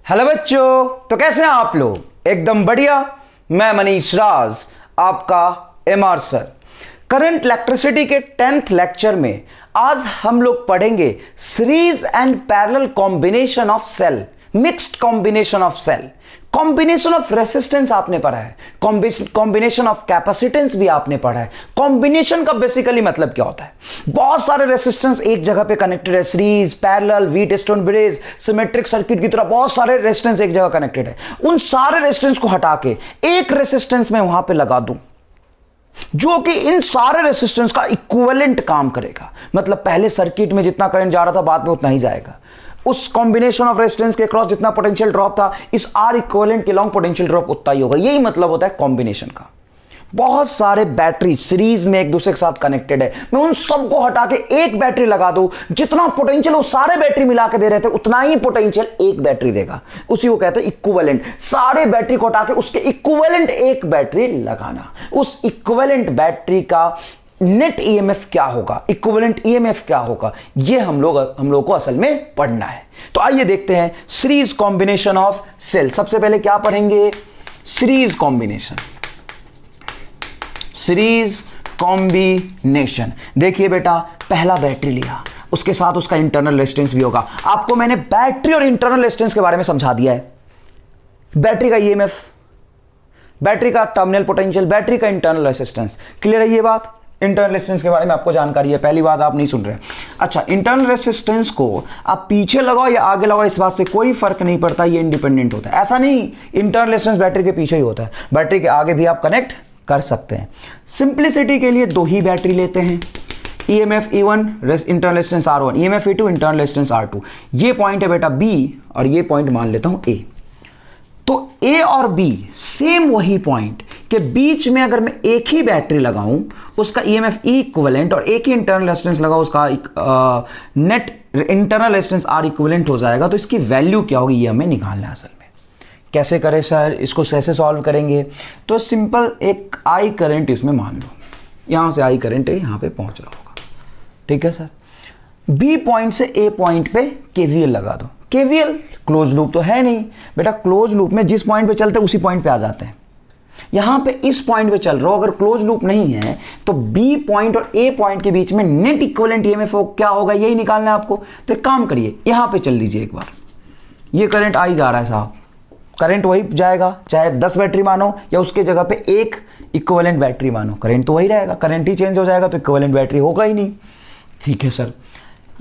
Hello बच्चों, तो कैसे हैं आप लोग? एकदम बढ़िया। मैं मनीष राज, आपका एमआर सर। करंट इलेक्ट्रिसिटी के 10th लेक्चर में आज हम लोग पढ़ेंगे series and parallel combination of cell, mixed combination of cell, combination of resistance आपने पढ़ा है, कॉम्बिनेशन ऑफ कैपेसिटेंस भी आपने पढ़ा है। कॉम्बिनेशन का बेसिकली मतलब क्या होता है? बहुत सारे रेसिस्टेंस एक जगह पे कनेक्टेड है, series, parallel, wheat stone bridge, symmetric circuit की तरह बहुत सारे रेसिस्टेंस एक जगह कनेक्टेड है। उन सारे रेसिस्टेंस को हटा के एक रेसिस्टेंस में वहां पे लगा दूं जो कि इन सारे रेसिस्टेंस का इक्विवेलेंट काम करेगा। मतलब पहले सर्किट में जितना करंट जा रहा था बाद में उतना ही जाएगा। उस कॉम्बिनेशन ऑफ रेजिस्टेंस के क्रॉस जितना पोटेंशियल ड्रॉप था, इस आर इक्विवेलेंट के लॉन्ग पोटेंशियल ड्रॉप उतना ही होगा। यही मतलब होता है कॉम्बिनेशन का। बहुत सारे बैटरी सीरीज में एक दूसरे के साथ कनेक्टेड है, मैं उन सबको हटा के एक बैटरी लगा दूं, जितना पोटेंशियल वो सारे बैटरी मिला के दे रहे थे उतना ही पोटेंशियल एक बैटरी देगा। उसी को कहते हैं इक्विवेलेंट। सारे बैटरी को हटा के उसके इक्विवेलेंट एक बैटरी लगाना। उस इक्विवेलेंट बैटरी का नेट ईएमएफ क्या होगा, इक्विवेलेंट ईएमएफ क्या होगा, ये हम लोग को असल में पढ़ना है। तो आइए देखते हैं सीरीज कॉम्बिनेशन ऑफ सेल। सबसे पहले क्या पढ़ेंगे? Series combination. Series combination. देखिए बेटा, पहला बैटरी लिया, उसके साथ उसका इंटरनल रेजिस्टेंस भी होगा। आपको मैंने बैटरी और इंटरनल रेजिस्टेंस के बारे में समझा दिया है। बैटरी का ईएमएफ, बैटरी का टर्मिनल पोटेंशियल, बैटरी का इंटरनल रेजिस्टेंस। क्लियर है ये बात? इंटरनल रेजिस्टेंस के बारे में आपको जानकारी है, पहली बात आप नहीं सुन रहे। अच्छा, इंटरनल रेजिस्टेंस को आप पीछे लगाओ या आगे लगाओ, इस बात से कोई फर्क नहीं पड़ता, ये इंडिपेंडेंट होता है। ऐसा नहीं इंटरनल रेजिस्टेंस बैटरी के पीछे ही होता है, बैटरी के आगे भी आप कनेक्ट कर सकते हैं। सिंप्लिसिटी के लिए दो ही बैटरी लेते हैं, EMF E1 internal resistance R1, EMF E2 internal resistance R2। ये पॉइंट है बेटा B और ये पॉइंट मान लेता हूं A। तो A और B सेम वही पॉइंट के बीच में अगर मैं एक ही बैटरी लगाऊं, उसका ईएमएफ E इक्विवेलेंट, और एक ही इंटरनल रेजिस्टेंस लगाऊं, उसका net internal resistance R equivalent हो जाएगा। तो इसकी वैल्यू क्या होगी ये हमें निकालना है असल में। कैसे करें सर? इसको कैसे सॉल्व करेंगे? तो सिंपल, एक आई करंट इसमें मान लो, यहां से आई करंट है, यहां पे पहुंच रहा होगा, ठीक है सर। बी पॉइंट से ए पॉइंट पे केवीएल लगा दो। केवीएल क्लोज लूप तो है नहीं बेटा, क्लोज लूप में जिस पॉइंट पे चलते हैं उसी पॉइंट पे आ जाते हैं। यहां पे इस पॉइंट पे चल रहा हो, अगर क्लोज लूप नहीं है तो बी पॉइंट और ए पॉइंट के बीच में नेट इक्विवेलेंट ईएमएफ क्या होगा, यही निकालना है आपको। तो एक काम करिए, यहां पे चल लीजिए एक बार। ये करंट आई जा रहा है साहब, करंट वही जाएगा, चाहे 10 बैटरी मानो या उसके जगह पे एक इक्विवेलेंट बैटरी मानो, करंट तो वही रहेगा। करंट ही चेंज हो जाएगा तो इक्विवेलेंट बैटरी होगा ही नहीं। ठीक है सर,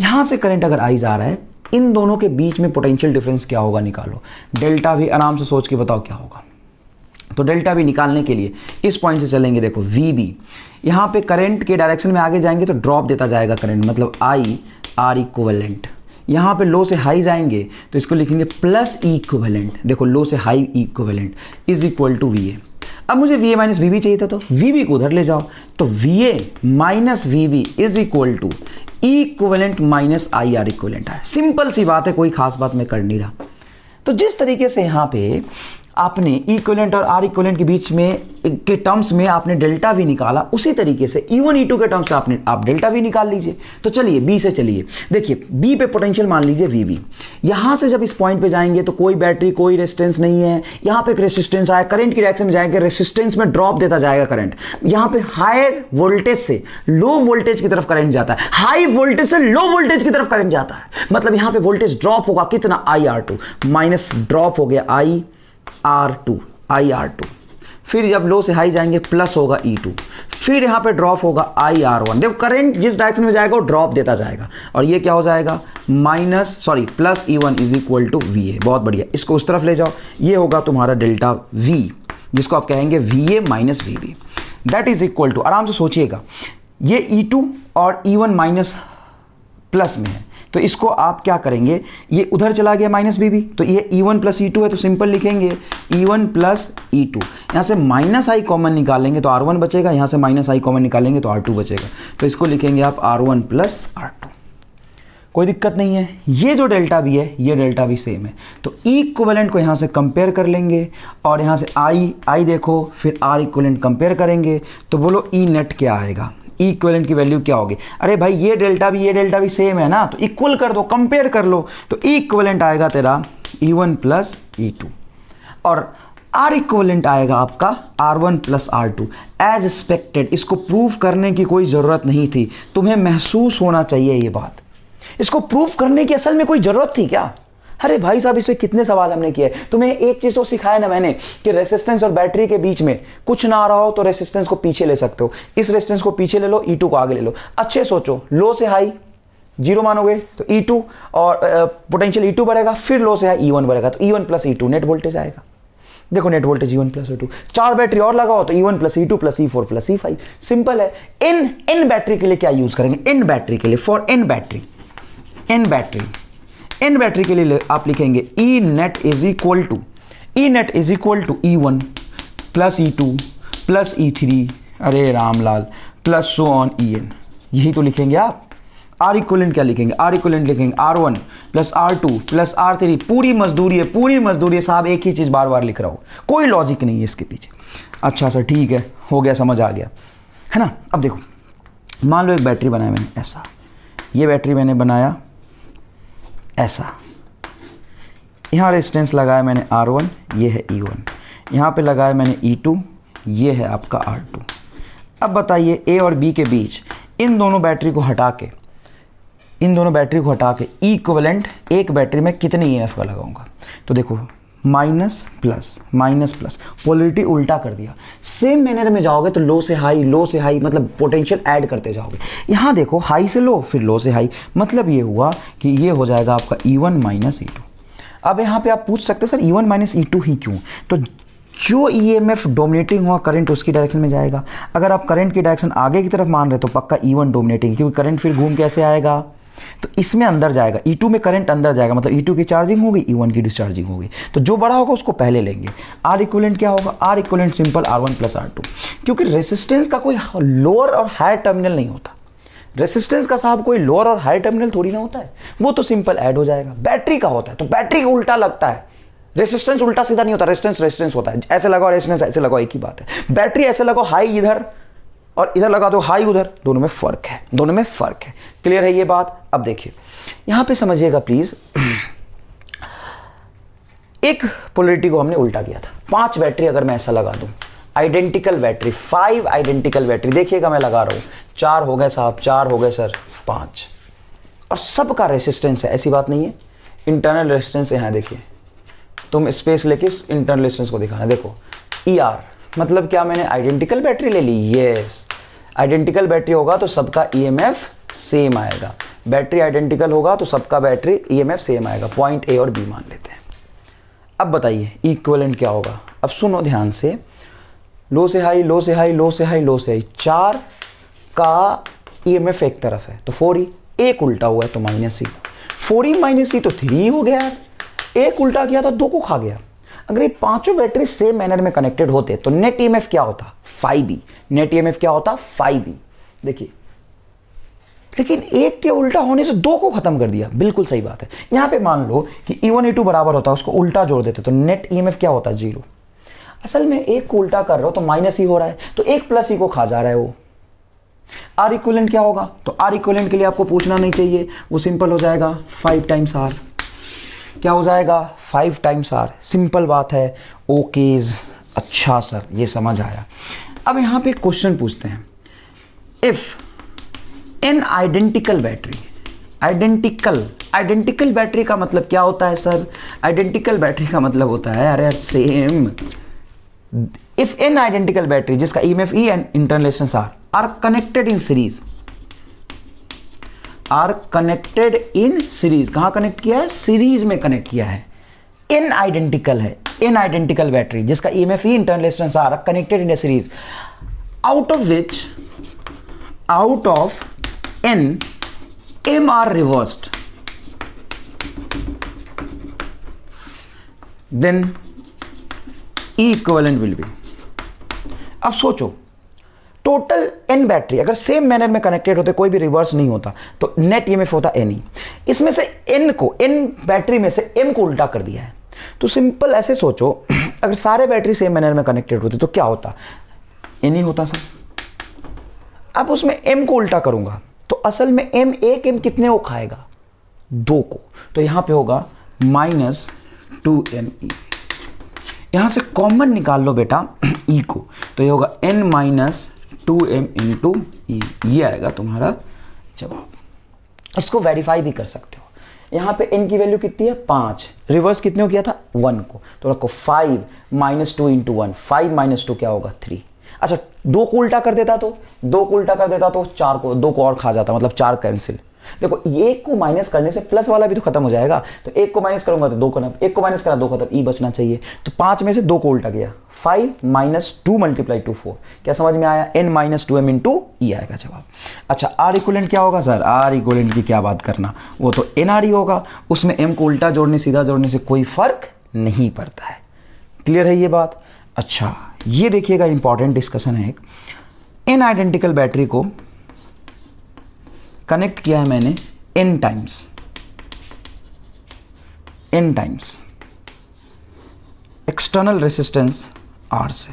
यहां से करंट अगर आई जा रहा है, इन दोनों के बीच में पोटेंशियल डिफरेंस क्या होगा निकालो। डेल्टा भी आराम से सोच के बताओ क्या होगा। तो डेल्टा भी निकालने के लिए इस पॉइंट से चलेंगे। देखो VB, यहां पे करंट के डायरेक्शन में आगे जाएंगे तो ड्रॉप देता जाएगा करंट, मतलब I R इक्विवेलेंट। यहाँ पे लो से हाई जाएंगे तो इसको लिखेंगे प्लस ई इक्विवेलेंट। देखो, लो से हाई equivalent is equal to VA। अब मुझे VA माइनस VB चाहिए था, तो VB को उधर ले जाओ, तो VA minus VB is equal to E equivalent minus IR equivalent है। सिंपल सी बात है, कोई खास बात मैं कर नहीं रहा। तो जिस तरीके से यहाँ पे आपने इक्विवेलेंट और आर इक्विवेलेंट के बीच में के टर्म्स में आपने डेल्टा भी निकाला, उसी तरीके से E1 E2 के टर्म्स से आप डेल्टा भी निकाल लीजिए। तो चलिए बी से चलिए। देखिए, बी पे पोटेंशियल मान लीजिए VB। यहां से जब इस पॉइंट पे जाएंगे तो कोई बैटरी, कोई रेजिस्टेंस नहीं है। यहां पे एक रेजिस्टेंस आया, करंट की डायरेक्शन में जाएंगे, रेजिस्टेंस में ड्रॉप देता जाएगा करंट। यहां पे हायर वोल्टेज से लो वोल्टेज की तरफ करंट जाता है, हाई वोल्टेज से लो वोल्टेज की तरफ करंट जाता है। मतलब यहां पे वोल्टेज ड्रॉप होगा कितना, IR2 माइनस ड्रॉप हो गया IR2। फिर जब लो से हाई जाएंगे प्लस होगा E2, फिर यहां पे ड्रॉप होगा IR1। देखो, करंट जिस डायरेक्शन में जाएगा वो ड्रॉप देता जाएगा, और ये क्या हो जाएगा, plus E1 is equal to VA। बहुत बढ़िया, इसको उस तरफ ले जाओ, ये होगा तुम्हारा डेल्टा V, जिसको आप कहेंगे VA minus VB। That is equal to, आराम से सोचिएगा, ये E2 और E1 माइनस प्लस में है, तो इसको आप क्या करेंगे, ये उधर चला गया माइनस VB, तो ये E1 प्लस E2 है, तो सिंपल लिखेंगे E1 प्लस E2। यहाँ से माइनस I कॉमन निकालेंगे तो R1 बचेगा, यहाँ से माइनस I कॉमन निकालेंगे तो R2 बचेगा। तो इसको लिखेंगे आप R1 प्लस R2। कोई दिक्कत नहीं है। ये जो डेल्टा भी है, ये डेल्टा भी सेम है। तो E इक्विवेलेंट को यहाँ से कंपेयर कर लेंगे, और यहाँ से I देखो, फिर R इक्विवेलेंट कंपेयर करेंगे, तो बोलो E नेट क्या आएगा, ई इक्विवेलेंट की वैल्यू क्या होगी। अरे भाई, ये डेल्टा भी सेम है ना, तो इक्वल कर दो, कंपेयर कर लो। तो ई इक्विवेलेंट आएगा तेरा E1 प्लस E2 और R इक्वलेंट आएगा आपका R1 plus R2 as expected. इसको प्रूव करने की कोई ज़रूरत नहीं थी, तुम्हें महसूस होना चाहिए ये बात। इसको प्रूव करने की असल में कोई ज़रूरत थी क्या? अरे भाई साहब, इसमें कितने सवाल हमने किए। तुम्हें एक चीज़ तो सिखाया ना मैंने कि रेसिस्टेंस और बैटरी के बीच में कुछ ना आ रहा हो तो रेसिस्टेंस को पीछे ले सकते हो। इस रेसिस्टेंस को पीछे ले लो, E2 को आगे ले लो। अच्छे सोचो, लो से हाई 0 मानोगे तो E2 और पोटेंशियल E2 बढ़ेगा, फिर लो से हाई E1 बढ़ेगा तो E1 plus E2 net voltage आएगा। देखो net voltage E1 plus E2, 4 battery और लगाओ तो E1 plus E2 plus E4 plus E5। Simple है। इन बैटरी के लिए क्या यूज करेंगे? इन बैटरी के लिए, फॉर इन बैटरी के लिए आप लिखेंगे E net is equal to E1 plus E2 plus E3, अरे Ramlal, plus so on EN। यही तो लिखेंगे आप। R इक्वलेंट क्या लिखेंगे? R इक्वलेंट लिखेंगे R1 plus R2 plus R3। पूरी मजदूरी है साहब, एक ही चीज़ बार बार लिख रहा हूँ, कोई लॉजिक नहीं है इसके पीछे। अच्छा सर ठीक है, हो गया, समझ आ गया, है ना। अब देखो, मान लो एक बैटरी बनाया मैंने ऐसा, ये बैटरी मैंने बनाया ऐसा, यहाँ रेजिस्टेंस लगाया मैंने R1, ये है E1, यहाँ पे लगाया मैंने E2, ये है आपका R2। अब बताइए A और B के बीच इन दोनों बैटरी को हटा के E इक्विवेलेंट एक बैटरी में कितने EMF का लगाऊंगा? तो देखो माइनस प्लस, पोलरिटी उल्टा कर दिया। सेम मैनर में जाओगे तो लो से हाई मतलब पोटेंशियल ऐड करते जाओगे। यहाँ देखो हाई से लो फिर लो से हाई, मतलब ये हुआ कि ये हो जाएगा आपका E1 माइनस E2। अब यहाँ पे आप पूछ सकते हैं सर E1 माइनस E2 ही क्यों? तो जो EMF डोमिनेटिंग हुआ करंट उसकी डायरेक्शन में जाएगा। अगर आप करंट की डायरेक्शन आगे की तरफ मान रहे तो पक्का E1 डोमिनेटिंग, क्योंकि करंट फिर घूम कैसे आएगा? तो इसमें अंदर जाएगा, E2 में करंट अंदर जाएगा, मतलब E2 की चार्जिंग होगी, E1 की डिस्चार्जिंग होगी। तो जो बड़ा होगा उसको पहले लेंगे। R इक्विवेलेंट क्या होगा? R equivalent simple R1 plus R2, क्योंकि रेसिस्टेंस का कोई लोअर और हायर टर्मिनल नहीं होता। रेसिस्टेंस का साहब कोई लोअर और हायर टर्मिनल थोड़ी ना होता है, वो तो सिंपल ऐड हो जाएगा। बैटरी का होता है तो बैटरी का उल्टा लगता है, रेसिस्टेंस उल्टा सीधा नहीं होता, रेजिस्टेंस होता है। ऐसे लगाओ रेजिस्टेंस ऐसे लगाओ, एक ही बात है। बैटरी ऐसे लगाओ हाई इधर और इधर लगा दो हाई उधर, दोनों में फर्क है। क्लियर है ये बात? अब देखिए यहां पे समझिएगा प्लीज। एक पोलरिटी को हमने उल्टा किया था। 5 बैटरी अगर मैं ऐसा लगा दूं, आइडेंटिकल बैटरी, 5 आइडेंटिकल बैटरी, देखिएगा मैं लगा रहा हूं, 4 हो गए साहब, 4 हो गए सर, 5, और सबका रेसिस्टेंस है, ऐसी बात नहीं है। इंटरनल रेसिस्टेंस है, देखिए तुम स्पेस लेके इंटरनल रेजिस्टेंस को दिखाना। देखो ER मतलब क्या, मैंने आइडेंटिकल बैटरी ले ली। यस, आइडेंटिकल बैटरी होगा तो सबका EMF सेम आएगा। बैटरी आइडेंटिकल होगा तो सबका बैटरी EMF सेम आएगा। पॉइंट A और B मान लेते हैं। अब बताइए इक्विवेलेंट क्या होगा? अब सुनो ध्यान से, लो से हाई 4 का EMF एक तरफ है तो 4E, एक उल्टा हुआ है तो -E, 4E माइनस E तो 3E हो गया यार। एक उल्टा किया तो 2 को खा गया। अगर ये पांचों बैटरी सेम मैनर में कनेक्टेड होते तो नेट EMF क्या होता? 5E। नेट EMF क्या होता? 5E। देखिए, लेकिन एक के उल्टा होने से 2 को खत्म कर दिया। बिल्कुल सही बात है। यहां पे मान लो कि E1 E2 बराबर होता, उसको उल्टा जोड़ देते तो नेट EMF क्या होता? 0। असल में एक को उल्टा कर रहा हो तो -E हो रहा है, तो एक प्लस E को खा जा रहा है वो। R इक्विवेलेंट क्या होगा? तो R इक्विवेलेंट के लिए आपको पूछना नहीं चाहिए, वो सिंपल हो जाएगा 5 टाइम्स R। क्या हो जाएगा? 5 टाइम्स R। सिंपल बात है। ओकेज, अच्छा सर ये समझ आया। अब यहां पे क्वेश्चन पूछते हैं, if n identical battery, identical battery का मतलब क्या होता है सर? आइडेंटिकल बैटरी का मतलब होता है, अरे यार same, if n identical battery जिसका EMF E and internal resistance R are connected in series, कहां कनेक्ट किया है? सीरीज में कनेक्ट किया है। इन आइडेंटिकल है, इन आइडेंटिकल बैटरी जिसका EMF E internal resistance R connected in A series, out of N M are reversed, then E equivalent will be। अब सोचो, टोटल N बैटरी अगर सेम मैनर में कनेक्टेड होते, कोई भी रिवर्स नहीं होता, तो नेट EMF होता NE। इसमें से N बैटरी में से M को उल्टा कर दिया है। तो सिंपल ऐसे सोचो, अगर सारे बैटरी सेम मैनर में कनेक्टेड होते तो क्या होता? NE होता सर। अब उसमें M को उल्टा करूंगा तो असल में M कितने को खाएगा? 2 को। तो यहां पे होगा 2me। यहां से कॉमन निकाल लो बेटा e को, तो ये होगा n माइनस 2m इंटू ई, ये आएगा तुम्हारा जवाब। इसको वेरीफाई भी कर सकते हो। यहाँ पे n की वैल्यू कितनी है 5, रिवर्स कितने को किया था 1 को, तो रखो 5 माइनस 2 इंटू 1, 5 माइनस 2 क्या होगा 3। अच्छा 2 को उल्टा कर देता तो 2 को उल्टा कर देता तो 4 को 2 को और खा जाता, मतलब 4 कैंसिल। देखो 1 को माइनस करने से प्लस वाला भी तो खत्म हो जाएगा, तो 1 को माइनस करूंगा तो 2 खत्म, 1 को माइनस करा 2 खत्म, ई बचना चाहिए। तो 5 में से 2 को उल्टा किया, 5 माइनस 2 मल्टीप्लाई टू 4, क्या समझ में आया, n माइनस 2m इंटू ई आएगा जवाब। अच्छा आर इक्वलेंट क्या होगा सर, आर इक्वलेंट की क्या बात करना, वो तो एनआर ही होगा, उसमें m को उल्टा जोड़ने सीधा जोड़ने से कोई फर्क नहीं पड़ता है। क्लियर है ये बात। अच्छा ये देखिएगा इंपॉर्टेंट डिस्कशन है एक, n आइडेंटिकल बैटरी को कनेक्ट किया है मैंने n times external resistance R से।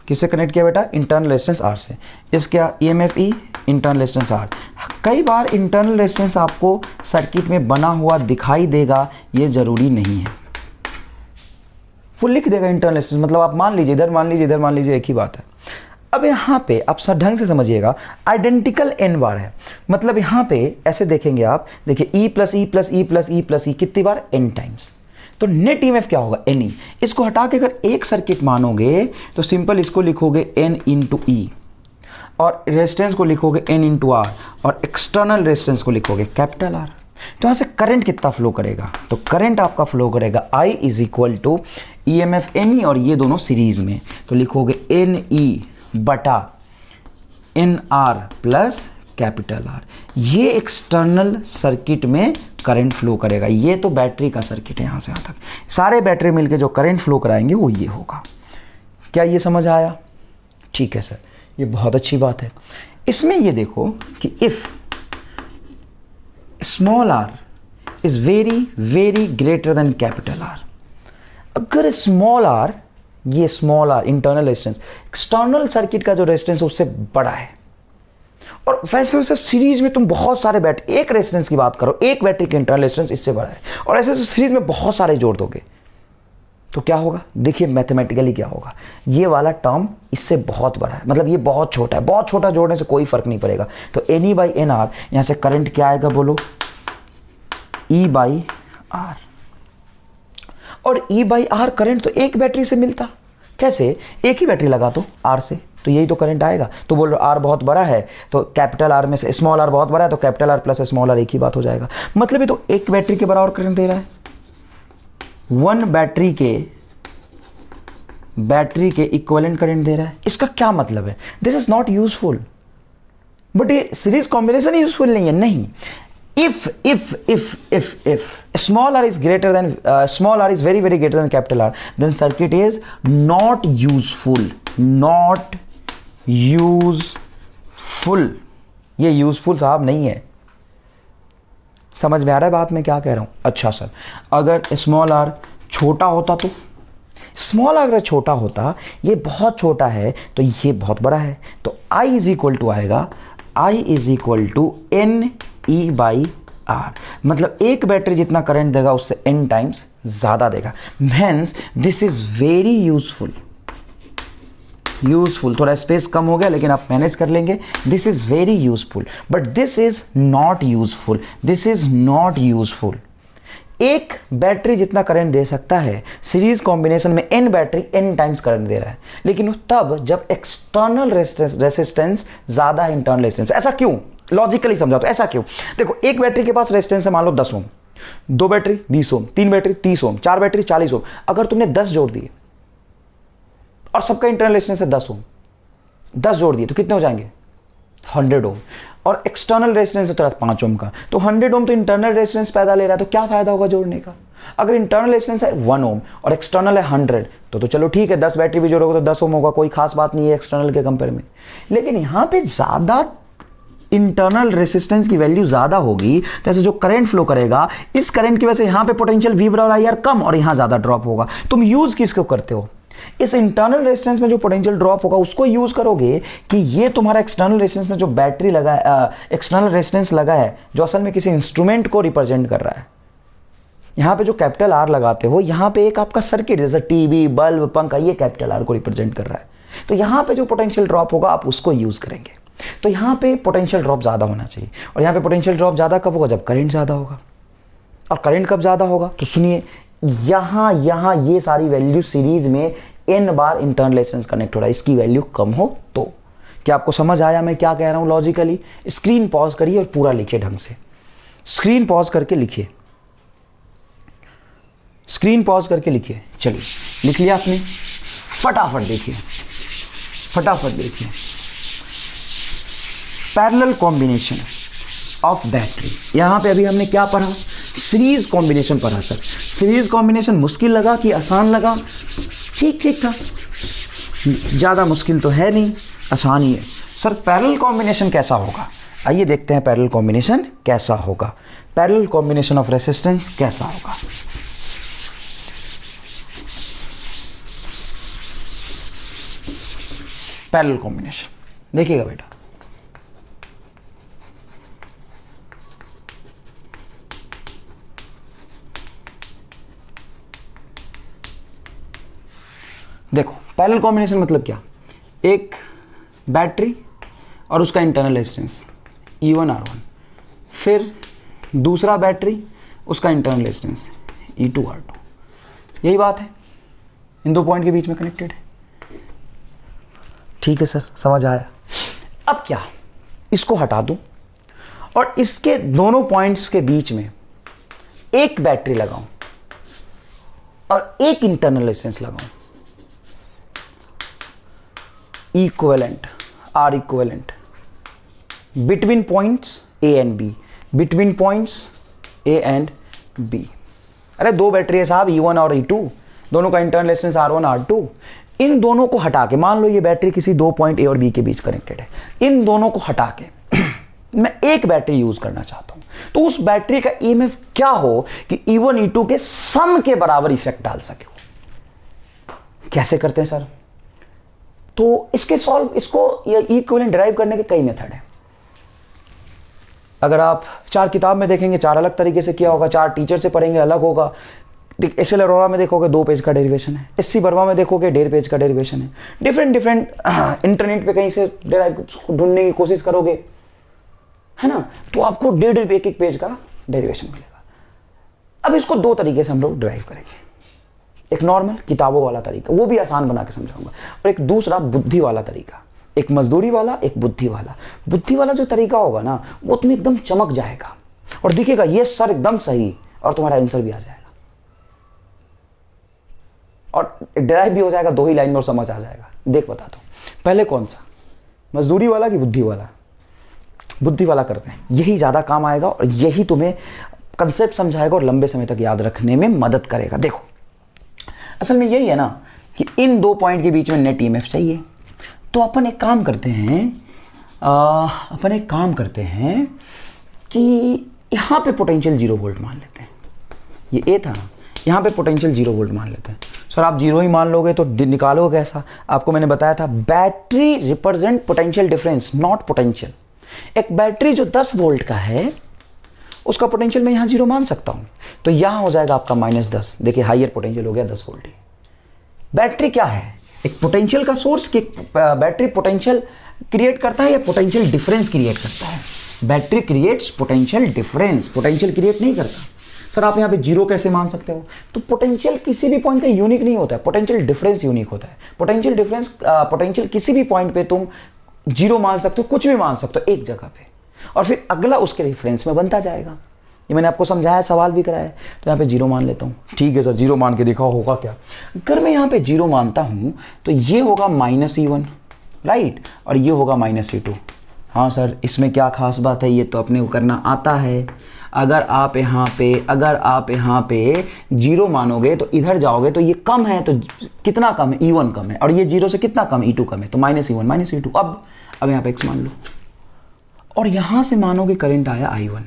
किससे कनेक्ट किया बेटा, इंटरनल रेजिस्टेंस R से। इस क्या EMF E, internal resistance R। कई बार इंटरनल रेजिस्टेंस आपको सर्किट में बना हुआ दिखाई देगा, ये जरूरी नहीं है, वो लिख देगा इंटरनल रेजिस्टेंस, मतलब आप मान लीजिए इधर मान लीजिए इधर मान लीजिए, एक ही बात है। अब यहाँ पे आप सब ढंग से समझिएगा, आइडेंटिकल n बार है, मतलब यहाँ पे ऐसे देखेंगे आप, देखिए E plus E plus E plus E plus E कितनी बार n टाइम्स, तो नेट EMF क्या होगा NE। इसको हटा के अगर एक सर्किट मानोगे तो सिंपल इसको लिखोगे n इंटू ई, और रेजिस्टेंस को लिखोगे n इंटू आर, और एक्सटर्नल रेजिस्टेंस को लिखोगे कैपिटल R। तो यहाँ से करंट कितना फ्लो करेगा, तो करंट आपका फ्लो करेगा I is equal to EMF NE, और ये दोनों सीरीज में, तो लिखोगे NE बटा NR प्लस कैपिटल R। ये एक्सटर्नल सर्किट में करंट फ्लो करेगा। ये तो बैटरी का सर्किट है, यहाँ से यहाँ तक सारे बैटरी मिलके जो करंट फ्लो कराएंगे वो ये होगा। क्या ये समझ आया, ठीक है सर, ये बहुत अच्छी बात है। इसमें ये देखो कि if small r is very very greater than capital R, अगर स्मॉल r, ये small r internal resistance external circuit का जो रेजिस्टेंस है उससे बड़ा है, और वैसे वैसे सीरीज में तुम बहुत सारे बैटरी, एक रेजिस्टेंस की बात करो, एक बैटरी के इंटरनल रेजिस्टेंस इससे बड़ा है, और ऐसे सीरीज में बहुत सारे जोड़ दोगे तो क्या होगा, देखिए मैथमेटिकली क्या होगा, ये वाला टर्म इससे बहुत बड़ा है, मतलब ये बहुत छोटा है, बहुत छोटा जोड़ने से कोई फर्क नहीं पड़ेगा। तो NE बाई NR, यहां से करंट क्या आएगा बोलो, E बाई R, और E बाई R करंट तो एक बैटरी से मिलता, कैसे, एक ही बैटरी लगा तो R से, तो यही तो करंट आएगा। तो बोल रहे R बहुत बड़ा है तो कैपिटल R में से स्मॉल r बहुत बड़ा है, तो capital R plus small r एक ही बात हो जाएगा। मतलब ये तो एक बैटरी के बराबर करंट दे रहा है, वन बैटरी के इक्विवेलेंट करंट दे रहा है। इसका क्या मतलब है, this is not useful, but ये सीरीज कॉम्बिनेशन यूजफुल नहीं है, नहीं। If small r is greater than small r is very very greater than capital R, then circuit is not useful, not useful। ये यूजफुल साहब नहीं है, समझ में आ रहा है बात मैं क्या कह रहा हूं। अच्छा सर, अगर स्मॉल r छोटा होता तो, स्मॉल अगर छोटा होता, ये बहुत छोटा है तो ये बहुत बड़ा है, तो I इज इक्वल टू आएगा, I is equal to NE by R, मतलब एक बैटरी जितना करंट देगा उससे n टाइम्स ज्यादा देगा। Hence this is very useful, थोड़ा स्पेस कम हो गया लेकिन आप मैनेज कर लेंगे। This is very useful, but this is not useful, this is not useful. एक बैटरी जितना करंट दे सकता है, सीरीज कॉम्बिनेशन में n battery n times current दे रहा है, लेकिन तब जब एक्सटर्नल रेजिस्टेंस ज्यादा है इंटरनल रेजिस्टेंस। ऐसा क्यों, लॉजिकली समझा तो ऐसा क्यों, देखो एक बैटरी के पास रेजिस्टेंस है मान लो 10 ओम, दो बैटरी 20 ओम, तीन बैटरी 30 ओम, चार बैटरी 40 ओम। अगर तुमने 10 जोड़ दिए और सबका इंटरनल रेजिस्टेंस है 10 ओम, 10 जोड़ दिए तो कितने हो जाएंगे 100 ओम, और एक्सटर्नल रेजिस्टेंस है 5 ओम का, तो 100 ओम तो इंटरनल रेजिस्टेंस पैदा ले रहा है, तो क्या फायदा होगा जोड़ने का। अगर इंटरनल रेजिस्टेंस है 1 ओम और एक्सटर्नल है 100, तो चलो ठीक है 10 बैटरी भी जोड़ोगे तो 10 ओम होगा, कोई खास बात नहीं है एक्सटर्नल के कंपेयर में। लेकिन यहां पे ज्यादा इंटरनल रेजिस्टेंस की वैल्यू ज्यादा होगी, तो ऐसे जो करंट फ्लो करेगा, इस करंट की वजह से यहां पे पोटेंशियल V बराबर IR कम और यहां ज्यादा ड्रॉप होगा। तुम यूज किसको करते हो, इस इंटरनल रेजिस्टेंस में जो पोटेंशियल ड्रॉप होगा उसको यूज करोगे, कि ये तुम्हारा एक्सटर्नल रेजिस्टेंस में जो बैटरी लगा है, एक्सटर्नल रेजिस्टेंस लगा है, जो असल में किसी इंस्ट्रूमेंट को रिप्रेजेंट कर रहा है, यहाँ पे जो कैपिटल आर लगाते हो, यहाँ पे एक आपका सर्किट जैसे टीवी, बल्ब, पंखा, ये कैपिटल आर को रिप्रेजेंट कर रहा है। तो यहाँ पे जो पोटेंशियल ड्रॉप होगा आप उसको यूज़ करेंगे। तो यहाँ पे पोटेंशियल ड्रॉप ज़्यादा होना चाहिए। और यहाँ पे पोटेंशियल ड्रॉप ज़्यादा कब होगा? जब करंट ज़्यादा होगा। और करंट कब ज़्यादा होगा? तो सुनिए, यहाँ ये सारी वैल्यू सीरीज में n बार इंटरनल रेजिस्टेंस कनेक्ट हो रहा है, इसकी वैल्यू कम हो तो। क्या आपको समझ आया मैं क्या कह रहा हूँ लॉजिकली? स्क्रीन पॉज करिए और पूरा लिखिए ढंग से। स्क्रीन पॉज करके लिखिए, स्क्रीन पॉज करके लिखिए। चलिए लिख लिया आपने? फटाफट देखिए, फटाफट देखिए। Parallel combination of battery. यहां पे अभी हमने क्या पढ़ा? सीरीज कॉम्बिनेशन पढ़ा सर। सीरीज कॉम्बिनेशन मुश्किल लगा कि आसान लगा? ठीक ठीक था, ज़्यादा मुश्किल तो है नहीं, आसान ही है। सर पैरेलल कॉम्बिनेशन कैसा होगा? आइए देखते हैं पैरेलल कॉम्बिनेशन कैसा होगा। पैरेलल कॉम्बिनेशन ऑफ रेसिस्टेंस कैसा होगा? पैरेलल कॉम्बिनेशन देखिएगा बेटा, देखो पैरेलल कॉम्बिनेशन मतलब क्या? एक बैटरी और उसका इंटरनल रेजिस्टेंस E1 R1, फिर दूसरा बैटरी उसका इंटरनल रेजिस्टेंस E2 R2। यही बात है, इन दो पॉइंट के बीच में कनेक्टेड है। ठीक है सर, समझ आया। अब क्या, इसको हटा दूं और इसके दोनों पॉइंट्स के बीच में एक बैटरी लगाऊं और एक इंटरनल रेजिस्टेंस लगाऊं, equivalent, R equivalent between points A and B, between points A and B. अरे दो बैटरी है साहब, E1 और E2, दोनों का इंटरनल रेजिस्टेंस R1 R2। इन दोनों को हटा के, मान लो ये बैटरी किसी दो पॉइंट ए और बी के बीच कनेक्टेड है, इन दोनों को हटा के मैं एक बैटरी यूज करना चाहता हूं, तो उस बैटरी का EMF क्या हो कि E1 E2 के सम के बराबर इफेक्ट डाल सके। कैसे करते हैं सर? तो इसको इक्विवेलेंट डिराइव करने के कई मेथड हैं। अगर आप चार किताब में देखेंगे चार अलग तरीके से किया होगा, चार टीचर से पढ़ेंगे अलग होगा। SL अरोड़ा में देखोगे 2 पेज का डेरिवेशन है, SC वर्मा में देखोगे 1.5 पेज का डेरिवेशन है। डिफरेंट इंटरनेट पे कहीं से डेराइव ढूंढने की कोशिश करोगे, है ना, तो आपको 1.5 एक पेज का डेरिवेशन मिलेगा। अब इसको 2 तरीके से हम लोग ड्राइव करेंगे। एक नॉर्मल किताबों वाला तरीका, वो भी आसान बना के समझाऊंगा, और एक दूसरा बुद्धि वाला तरीका, एक मजदूरी वाला, एक बुद्धि वाला। बुद्धि वाला जो तरीका होगा ना, वो तुम्हें एकदम चमक जाएगा और दिखेगा ये सर एकदम सही, और तुम्हारा आंसर भी आ जाएगा और ड्राइव भी हो जाएगा 2 ही लाइन में और समझ आ जाएगा। देख बताता हूं, पहले कौन सा, मजदूरी वाला कि बुद्धि वाला? बुद्धि वाला करते हैं, यही ज्यादा काम आएगा और यही तुम्हें कंसेप्ट समझाएगा और लंबे समय तक याद रखने में मदद करेगा। देखो असल में यही है ना कि इन 2 पॉइंट के बीच में नेट EMF चाहिए। तो अपन एक काम करते हैं कि यहाँ पे पोटेंशियल 0 वोल्ट मान लेते हैं। ये ए था ना, यहाँ पे पोटेंशियल 0 वोल्ट मान लेते हैं। सर आप 0 ही मान लोगे तो निकालोगे कैसा? आपको मैंने बताया था battery represent potential difference, not potential. एक बैटरी जो 10 वोल्ट का है उसका पोटेंशियल मैं यहाँ 0 मान सकता हूँ, तो यहाँ हो जाएगा आपका -10। देखिए हाइयर पोटेंशियल हो गया 10 वोल्ट। बैटरी क्या है? एक पोटेंशियल का सोर्स। कि बैटरी पोटेंशियल क्रिएट करता है या पोटेंशियल डिफरेंस क्रिएट करता है? Battery creates potential difference, potential create नहीं करता। सर आप यहाँ पे 0 कैसे मान सकते हो? तो पोटेंशियल किसी भी पॉइंट का यूनिक नहीं होता है, पोटेंशियल डिफरेंस यूनिक होता है। पोटेंशियल किसी भी पॉइंट पे तुम 0 मान सकते हो, कुछ भी मान सकते हो एक जगह पे, और फिर अगला उसके रेफरेंस में बनता जाएगा। ये मैंने आपको समझाया, सवाल भी कराया। तो यहाँ पे 0 मान लेता हूँ। ठीक है सर, 0 मान के दिखाओ होगा क्या? अगर मैं यहाँ पे 0 मानता हूँ तो ये होगा -E1, राइट, और ये होगा -E2। हाँ सर, इसमें क्या खास बात है? ये तो अपने को करना आता है। अगर आप यहाँ पे 0 मानोगे तो इधर जाओगे तो ये कम है, तो कितना कम है? E1 कम है, और ये 0 से कितना कम? E2 कम है, तो -E1 -E2। अब यहाँ पे x मान लो, और यहाँ से मानोगे करंट आया I1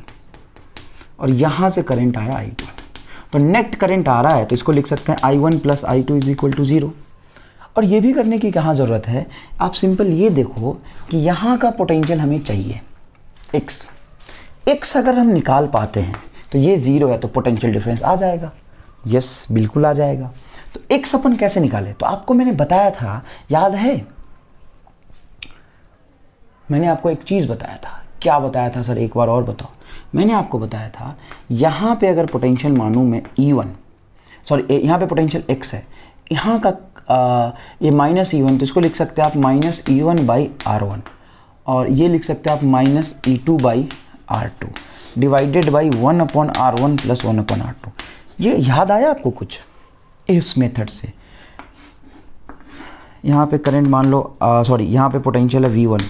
और यहाँ से करंट आया I2, तो नेट करंट आ रहा है, तो इसको लिख सकते हैं I1 + I2 = 0। और ये भी करने की कहाँ ज़रूरत है? आप सिंपल ये देखो कि यहाँ का पोटेंशियल हमें चाहिए x अगर हम निकाल पाते हैं तो ये 0 है तो पोटेंशियल डिफरेंस आ जाएगा। यस, बिल्कुल आ जाएगा। तो एक्स अपन कैसे निकाले? तो आपको मैंने बताया था, याद है? मैंने आपको एक चीज़ बताया था। क्या बताया था सर, एक बार और बताओ। मैंने आपको बताया था यहाँ पे अगर पोटेंशियल मानूँ मैं E1, सॉरी यहाँ पे पोटेंशियल x है, यहाँ का ये -E1, तो इसको लिख सकते हैं आप -E1/R1, और ये लिख सकते हैं आप -E2/R2 divided by 1/R1 + 1/R2। ये याद आया आपको कुछ इस मेथड से? यहाँ पे करंट मान लो, सॉरी यहाँ पे पोटेंशियल है V1,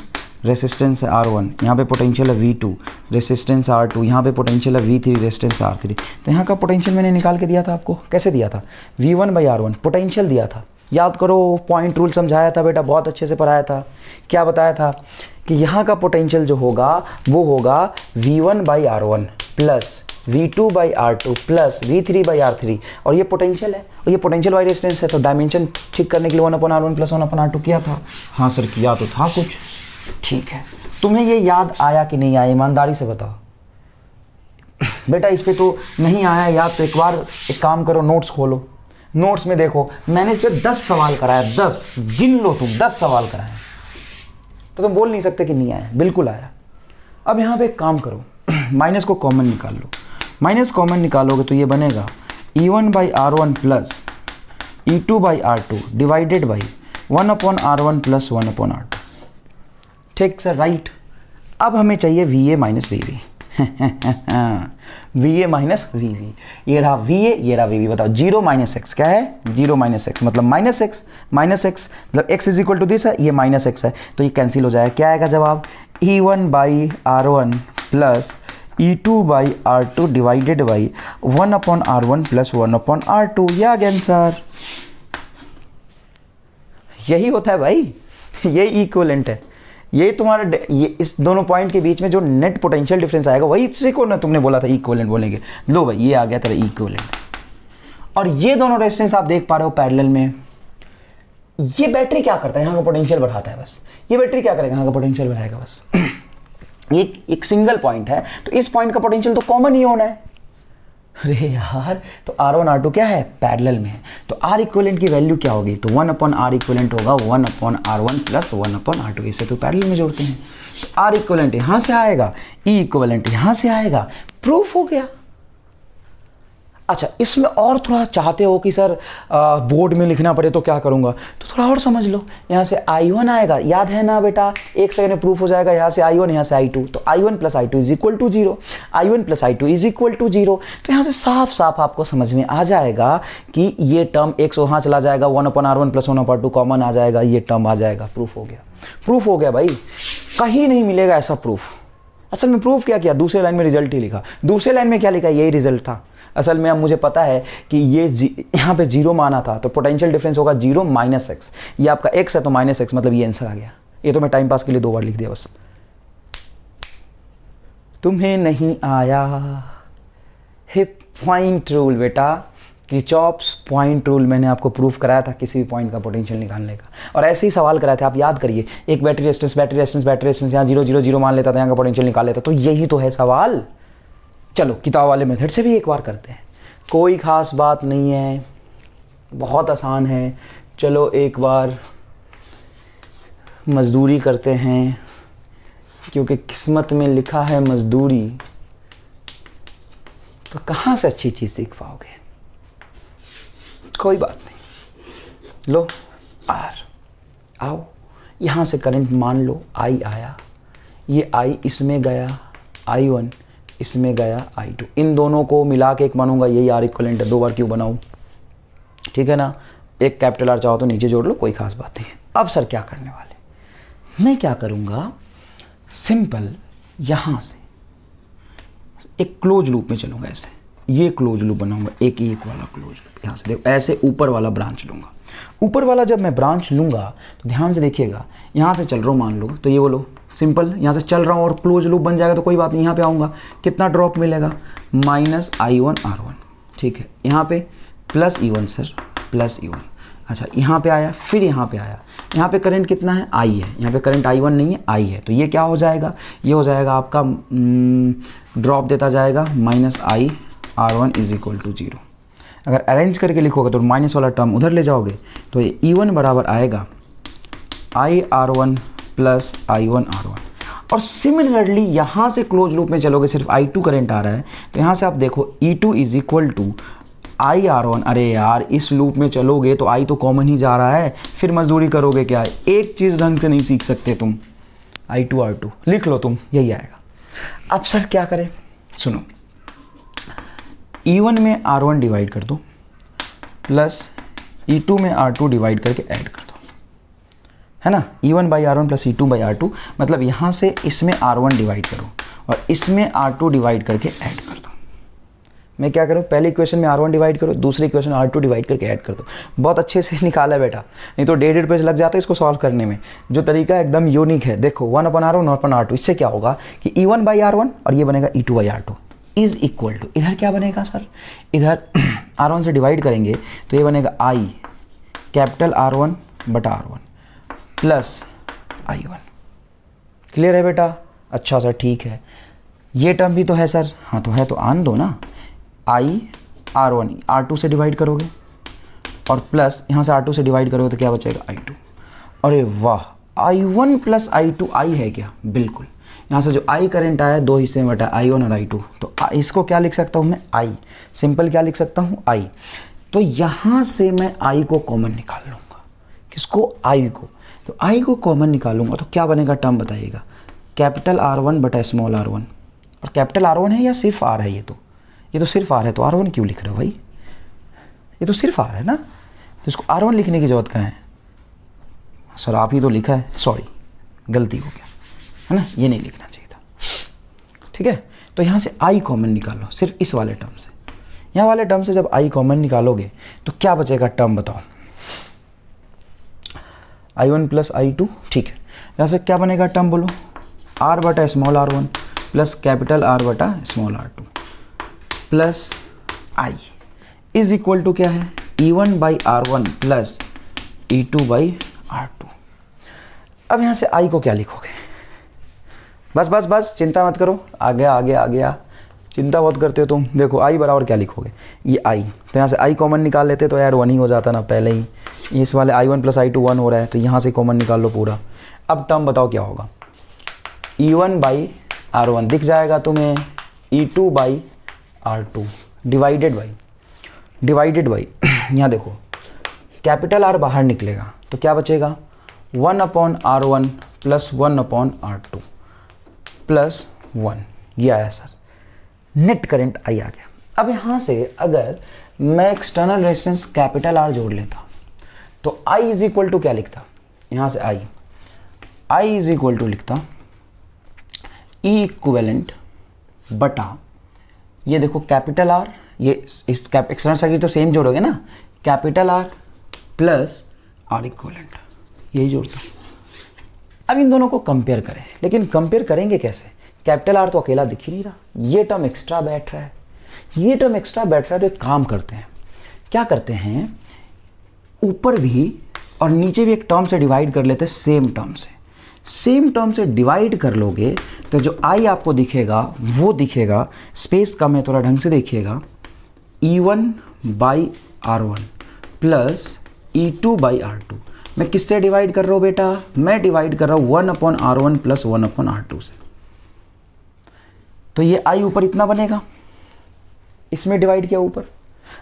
रेसिस्टेंस है R1, यहाँ पे पोटेंशियल है V2, रेसिस्टेंस R2, यहाँ पे पोटेंशियल है V3, रेसिस्टेंस R3। तो यहाँ का पोटेंशियल मैंने निकाल के दिया था आपको। कैसे दिया था? V1/R1 पोटेंशियल दिया था। याद करो, पॉइंट रूल समझाया था बेटा, बहुत अच्छे से पढ़ाया था। क्या बताया था कि यहाँ का पोटेंशियल जो होगा वो होगा V1/R1 plus V2/R2 plus V3/R3, और ये पोटेंशियल है और ये पोटेंशियल बाई रेजिस्टेंस है, तो डायमेंशन ठीक करने के लिए 1/R1 + 1/R2 किया था। हाँ सर, किया तो था कुछ। ठीक है, तुम्हें ये याद आया कि नहीं आया? ईमानदारी से बताओ बेटा। इस पे तो नहीं आया याद, तो एक बार एक काम करो, नोट्स खोलो, नोट्स में देखो, मैंने इस पे 10 सवाल कराया, 10 गिन लो तुम, 10 सवाल कराए, तो तुम बोल नहीं सकते कि नहीं आया, बिल्कुल आया। अब यहाँ पे एक काम करो, माइनस को कॉमन निकाल लो। माइनस कॉमन निकालोगे तो ये बनेगा E1/R1 plus E2/R2 divided by 1/R1 + 1/R2। ठीक सर, राइट। अब हमें चाहिए VA minus VB। VA minus VB, ये रहा VA, ये रहा VB। बताओ 0 - x क्या है? 0 - x मतलब -x, मतलब x = दिस है, ये -x है, तो ये कैंसिल हो जाएगा। क्या आएगा जवाब? E1/R1 plus E2/R2 divided by 1/R1 + 1/R2। ये आ गया आंसर। यही होता है भाई, यही इक्विवेलेंट है। ये तुम्हारा, ये इस दोनों पॉइंट के बीच में जो नेट पोटेंशियल डिफरेंस आएगा वही इसी को ना तुमने बोला था इक्विवेलेंट बोलेंगे। लो भाई, ये आ गया तेरा इक्विवेलेंट। और ये दोनों रेजिस्टेंस आप देख पा रहे हो पैरेलल में। ये बैटरी क्या करता है? यहाँ का पोटेंशियल बढ़ाता है बस। ये बैटरी क्या करेगा? यहाँ का पोटेंशियल बढ़ाएगा बस। ये एक सिंगल पॉइंट है, तो इस पॉइंट का पोटेंशियल तो कॉमन ही होना है। अरे यार, तो R1 R2 क्या है? पैरेलल में है, तो R इक्विवेलेंट की वैल्यू क्या होगी? तो 1/R इक्विवेलेंट होगा 1/R1 + 1/R2। इसे तो पैरेलल में जोड़ते हैं, तो R इक्विवेलेंट यहाँ से आएगा, E इक्विवेलेंट यहाँ से आएगा। प्रूफ हो गया। अच्छा, इसमें और थोड़ा चाहते हो कि सर बोर्ड में लिखना पड़े तो क्या करूँगा? तो थोड़ा और समझ लो। यहाँ से I1 आएगा, याद है ना बेटा? एक सेकंड में प्रूफ हो जाएगा। यहाँ से I1, यहाँ से I2, तो I1 + I2 = 0, I1 + I2 = 0। तो यहाँ से साफ साफ आपको समझ में आ जाएगा कि ये टर्म x वहाँ चला जाएगा, 1/R1 + 1/R2 कॉमन आ जाएगा, ये टर्म आ जाएगा। प्रूफ हो गया, प्रूफ हो गया भाई। कहीं नहीं मिलेगा ऐसा प्रूफ। असल में प्रूफ क्या किया? दूसरे लाइन में रिजल्ट ही लिखा। दूसरे लाइन में क्या लिखा? यही रिजल्ट था। असल में अब मुझे पता है कि ये यहाँ पे 0 माना था, तो पोटेंशियल डिफरेंस होगा 0 - x। ये आपका x है तो -x, मतलब ये आंसर आ गया। ये तो मैं टाइम पास के लिए 2 बार लिख दिया बस। तुम्हें नहीं आया है पॉइंट रूल बेटा, किर्चॉफ्स पॉइंट रूल मैंने आपको प्रूफ कराया था किसी भी पॉइंट का पोटेंशियल निकालने का। और ऐसे ही सवाल कराए थे, आप याद करिए। एक बैटरी रेजिस्टेंस यहाँ 0 0 0 मान लेता था, यहाँ का पोटेंशियल निकाल लेता। तो यही तो है सवाल। चलो किताब वाले मेथड से भी एक बार करते हैं, कोई ख़ास बात नहीं है, बहुत आसान है। चलो एक बार मज़दूरी करते हैं, क्योंकि किस्मत में लिखा है मज़दूरी, तो कहाँ से अच्छी चीज़ सीख पाओगे? कोई बात नहीं। लो R, आओ यहाँ से करंट मान लो I आया, ये I इसमें गया, I1 इसमें गया, I2। इन दोनों को मिला के एक मानूंगा, यही R इक्विवेलेंट है। 2 बार क्यों बनाऊं? ठीक है ना? एक कैपिटल R चाहो तो नीचे जोड़ लो, कोई खास बात नहीं है। अब सर क्या करने वाले? मैं क्या करूंगा, सिंपल यहाँ से एक क्लोज लूप में चलूंगा। ऐसे ये क्लोज लूप बनाऊंगा, एक वाला क्लोज लूप। यहाँ से देखो, ऐसे ऊपर वाला ब्रांच लूंगा। ऊपर वाला जब मैं ब्रांच लूंगा तो ध्यान से देखिएगा, यहाँ से चल रहा हूँ मान लो, तो ये बोलो सिंपल, यहाँ से चल रहा हूँ और क्लोज लूप बन जाएगा तो कोई बात नहीं। यहाँ पे आऊँगा, कितना ड्रॉप मिलेगा? -I1 R1। ठीक है, यहाँ पे +E1 सर, +E1। अच्छा यहाँ पे आया, फिर यहाँ पे आया, यहाँ पे करंट कितना है, आई है, यहाँ पे करंट I1 नहीं है, आई है, तो ये क्या हो जाएगा, ये हो जाएगा आपका ड्रॉप देता जाएगा -I/R1 इज इक्वल टू 0। अगर अरेंज करके लिखोगे तो माइनस वाला टर्म उधर ले जाओगे तो ये E1 बराबर आएगा I/R1 प्लस I1/R1। और सिमिलरली यहाँ से क्लोज लूप में चलोगे, सिर्फ I2 करंट आ रहा है, तो यहाँ से आप देखो E2 is equal to I/R1। अरे यार इस लूप में चलोगे तो I तो कॉमन ही जा रहा है, फिर मजदूरी करोगे क्या, एक चीज़ ढंग से नहीं सीख सकते तुम, I2R2 लिख लो तुम, यही आएगा। अब सर क्या करें, सुनो, E1 में R1 डिवाइड कर दो प्लस E2 में R2 डिवाइड करके ऐड कर दो, है ना, E1/R1 प्लस E2/R2, मतलब यहाँ से इसमें R1 डिवाइड करो और इसमें R2 डिवाइड करके ऐड कर दो। मैं क्या करूँ, पहले इक्वेशन में R1 डिवाइड करो, दूसरी इक्वेशन R2 डिवाइड करके ऐड कर दो। बहुत अच्छे से निकाला है बेटा, नहीं तो 1.5 पेज लग जाता है इसको सॉल्व करने में। जो तरीका एकदम यूनिक है, देखो 1/R1 1/R2, इससे क्या होगा कि E1/R1 और ये बनेगा E2/R2 इज इक्वल टू, इधर क्या बनेगा सर, इधर R1 से डिवाइड करेंगे तो ये बनेगा I capital R1/R1 plus I1। Clear है बेटा, अच्छा सर ठीक है, ये टर्म भी तो है सर, हाँ तो है, तो आन दो ना, I/R1 R2 से डिवाइड करोगे और प्लस यहाँ से R2 से डिवाइड करोगे तो क्या बचेगा I2। अरे वाह, I1 प्लस I2 I है क्या, बिल्कुल। यहाँ से जो I करंट आया दो हिस्से में बटा I1 और I2, तो इसको क्या लिख सकता हूँ मैं, I सिंपल क्या लिख सकता हूँ, I। तो यहाँ से मैं I को कॉमन निकाल लूँगा, किसको, I को, तो I को कॉमन निकालूंगा तो क्या बनेगा टर्म बताइएगा, कैपिटल R1 बटा स्मॉल r1, और कैपिटल R1 है या सिर्फ R है, ये तो सिर्फ R है, तो R1 क्यों लिख रहे हो भाई, ये तो सिर्फ R है ना, तो इसको R1 लिखने की जरूरत कहाँ है, सर आप ही तो लिखा है, सॉरी गलती हो गया, है ना, ये नहीं लिखना चाहिए था, ठीक है। तो यहाँ से I कॉमन निकालो सिर्फ इस वाले टर्म से, यहाँ वाले टर्म से जब I कॉमन निकालोगे तो क्या बचेगा टर्म बताओ, I1 प्लस I2, ठीक है। यहाँ से क्या बनेगा टर्म बोलो, R बटा small r1 plus capital R बटा small r2 plus I is equal to क्या है, E1/R1 प्लस E2/R2। अब यहाँ से I को क्या लिखोगे, बस बस बस चिंता मत करो, आ गया, चिंता बहुत करते हो तुम। देखो I बराबर क्या लिखोगे, ये I, तो यहाँ से I कॉमन निकाल लेते तो यार 1 ही हो जाता ना पहले ही, इस वाले I1 प्लस I2 1 हो रहा है, तो यहाँ से कॉमन निकाल लो पूरा। अब टर्म बताओ क्या होगा, E1/R1 दिख जाएगा तुम्हें, E2/R2 डिवाइडेड बाई यहाँ देखो कैपिटल R बाहर निकलेगा तो क्या बचेगा, 1/R1 प्लस 1/R2 प्लस 1, ये आया सर, नेट करंट I आ गया। अब यहाँ से अगर मैं एक्सटर्नल रेजिस्टेंस कैपिटल R जोड़ लेता तो I इज इक्वल टू क्या लिखता, यहाँ से I इज इक्वल टू लिखता E इक्विवेलेंट बटा, ये देखो कैपिटल R, ये इस एक्सटर्नल सर्किट तो सेम जोड़ोगे ना, capital R plus R equivalent, यही जोड़ता। अब इन दोनों को कंपेयर करें, लेकिन कंपेयर करेंगे कैसे, कैपिटल R तो अकेला दिख ही नहीं रहा, ये टर्म एक्स्ट्रा बैठ रहा है, तो एक काम करते हैं, क्या करते हैं, ऊपर भी और नीचे भी एक टर्म से डिवाइड कर लेते हैं, सेम टर्म से डिवाइड कर लोगे तो जो I आपको दिखेगा वो दिखेगा, स्पेस कम है थोड़ा ढंग से देखिएगा, E1/R1 प्लस E2/R2। मैं किससे डिवाइड कर रहा हूँ बेटा, मैं डिवाइड कर रहा हूँ 1/R1 प्लस 1/R2 से, तो ये I ऊपर इतना बनेगा, इसमें डिवाइड किया ऊपर,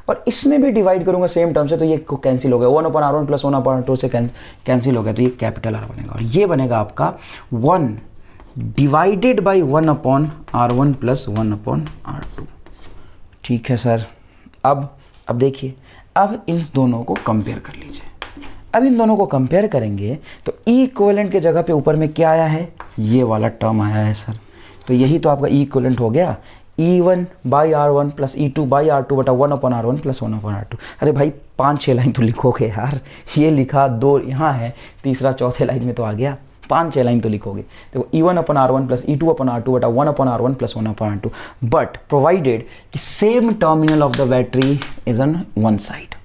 और इसमें भी डिवाइड करूंगा सेम टर्म से तो ये कैंसिल हो गया, 1/R1 प्लस 1/R2 से कैंसिल हो गया, तो ये कैपिटल R बनेगा, और ये बनेगा आपका 1 divided by 1/R1 plus 1/R2। ठीक है सर, अब देखिए, अब इन दोनों को कंपेयर कर लीजिए। अब इन दोनों को कंपेयर करेंगे तो E इक्विवेलेंट के जगह पे ऊपर में क्या आया है, ये वाला टर्म आया है सर, तो यही तो आपका E इक्विवेलेंट हो गया, E1/R1 प्लस E2/R2 बटा 1/R1 प्लस 1/R2। अरे भाई 5-6 लाइन तो लिखोगे यार, ये लिखा 2 यहाँ है, तीसरा चौथे लाइन में तो आ गया, 5-6 लाइन तो लिखोगे। देखो E1/R1 प्लस E2/R2 बटा 1/R1 plus 1/R2, but provided कि same terminal of the battery is on one side.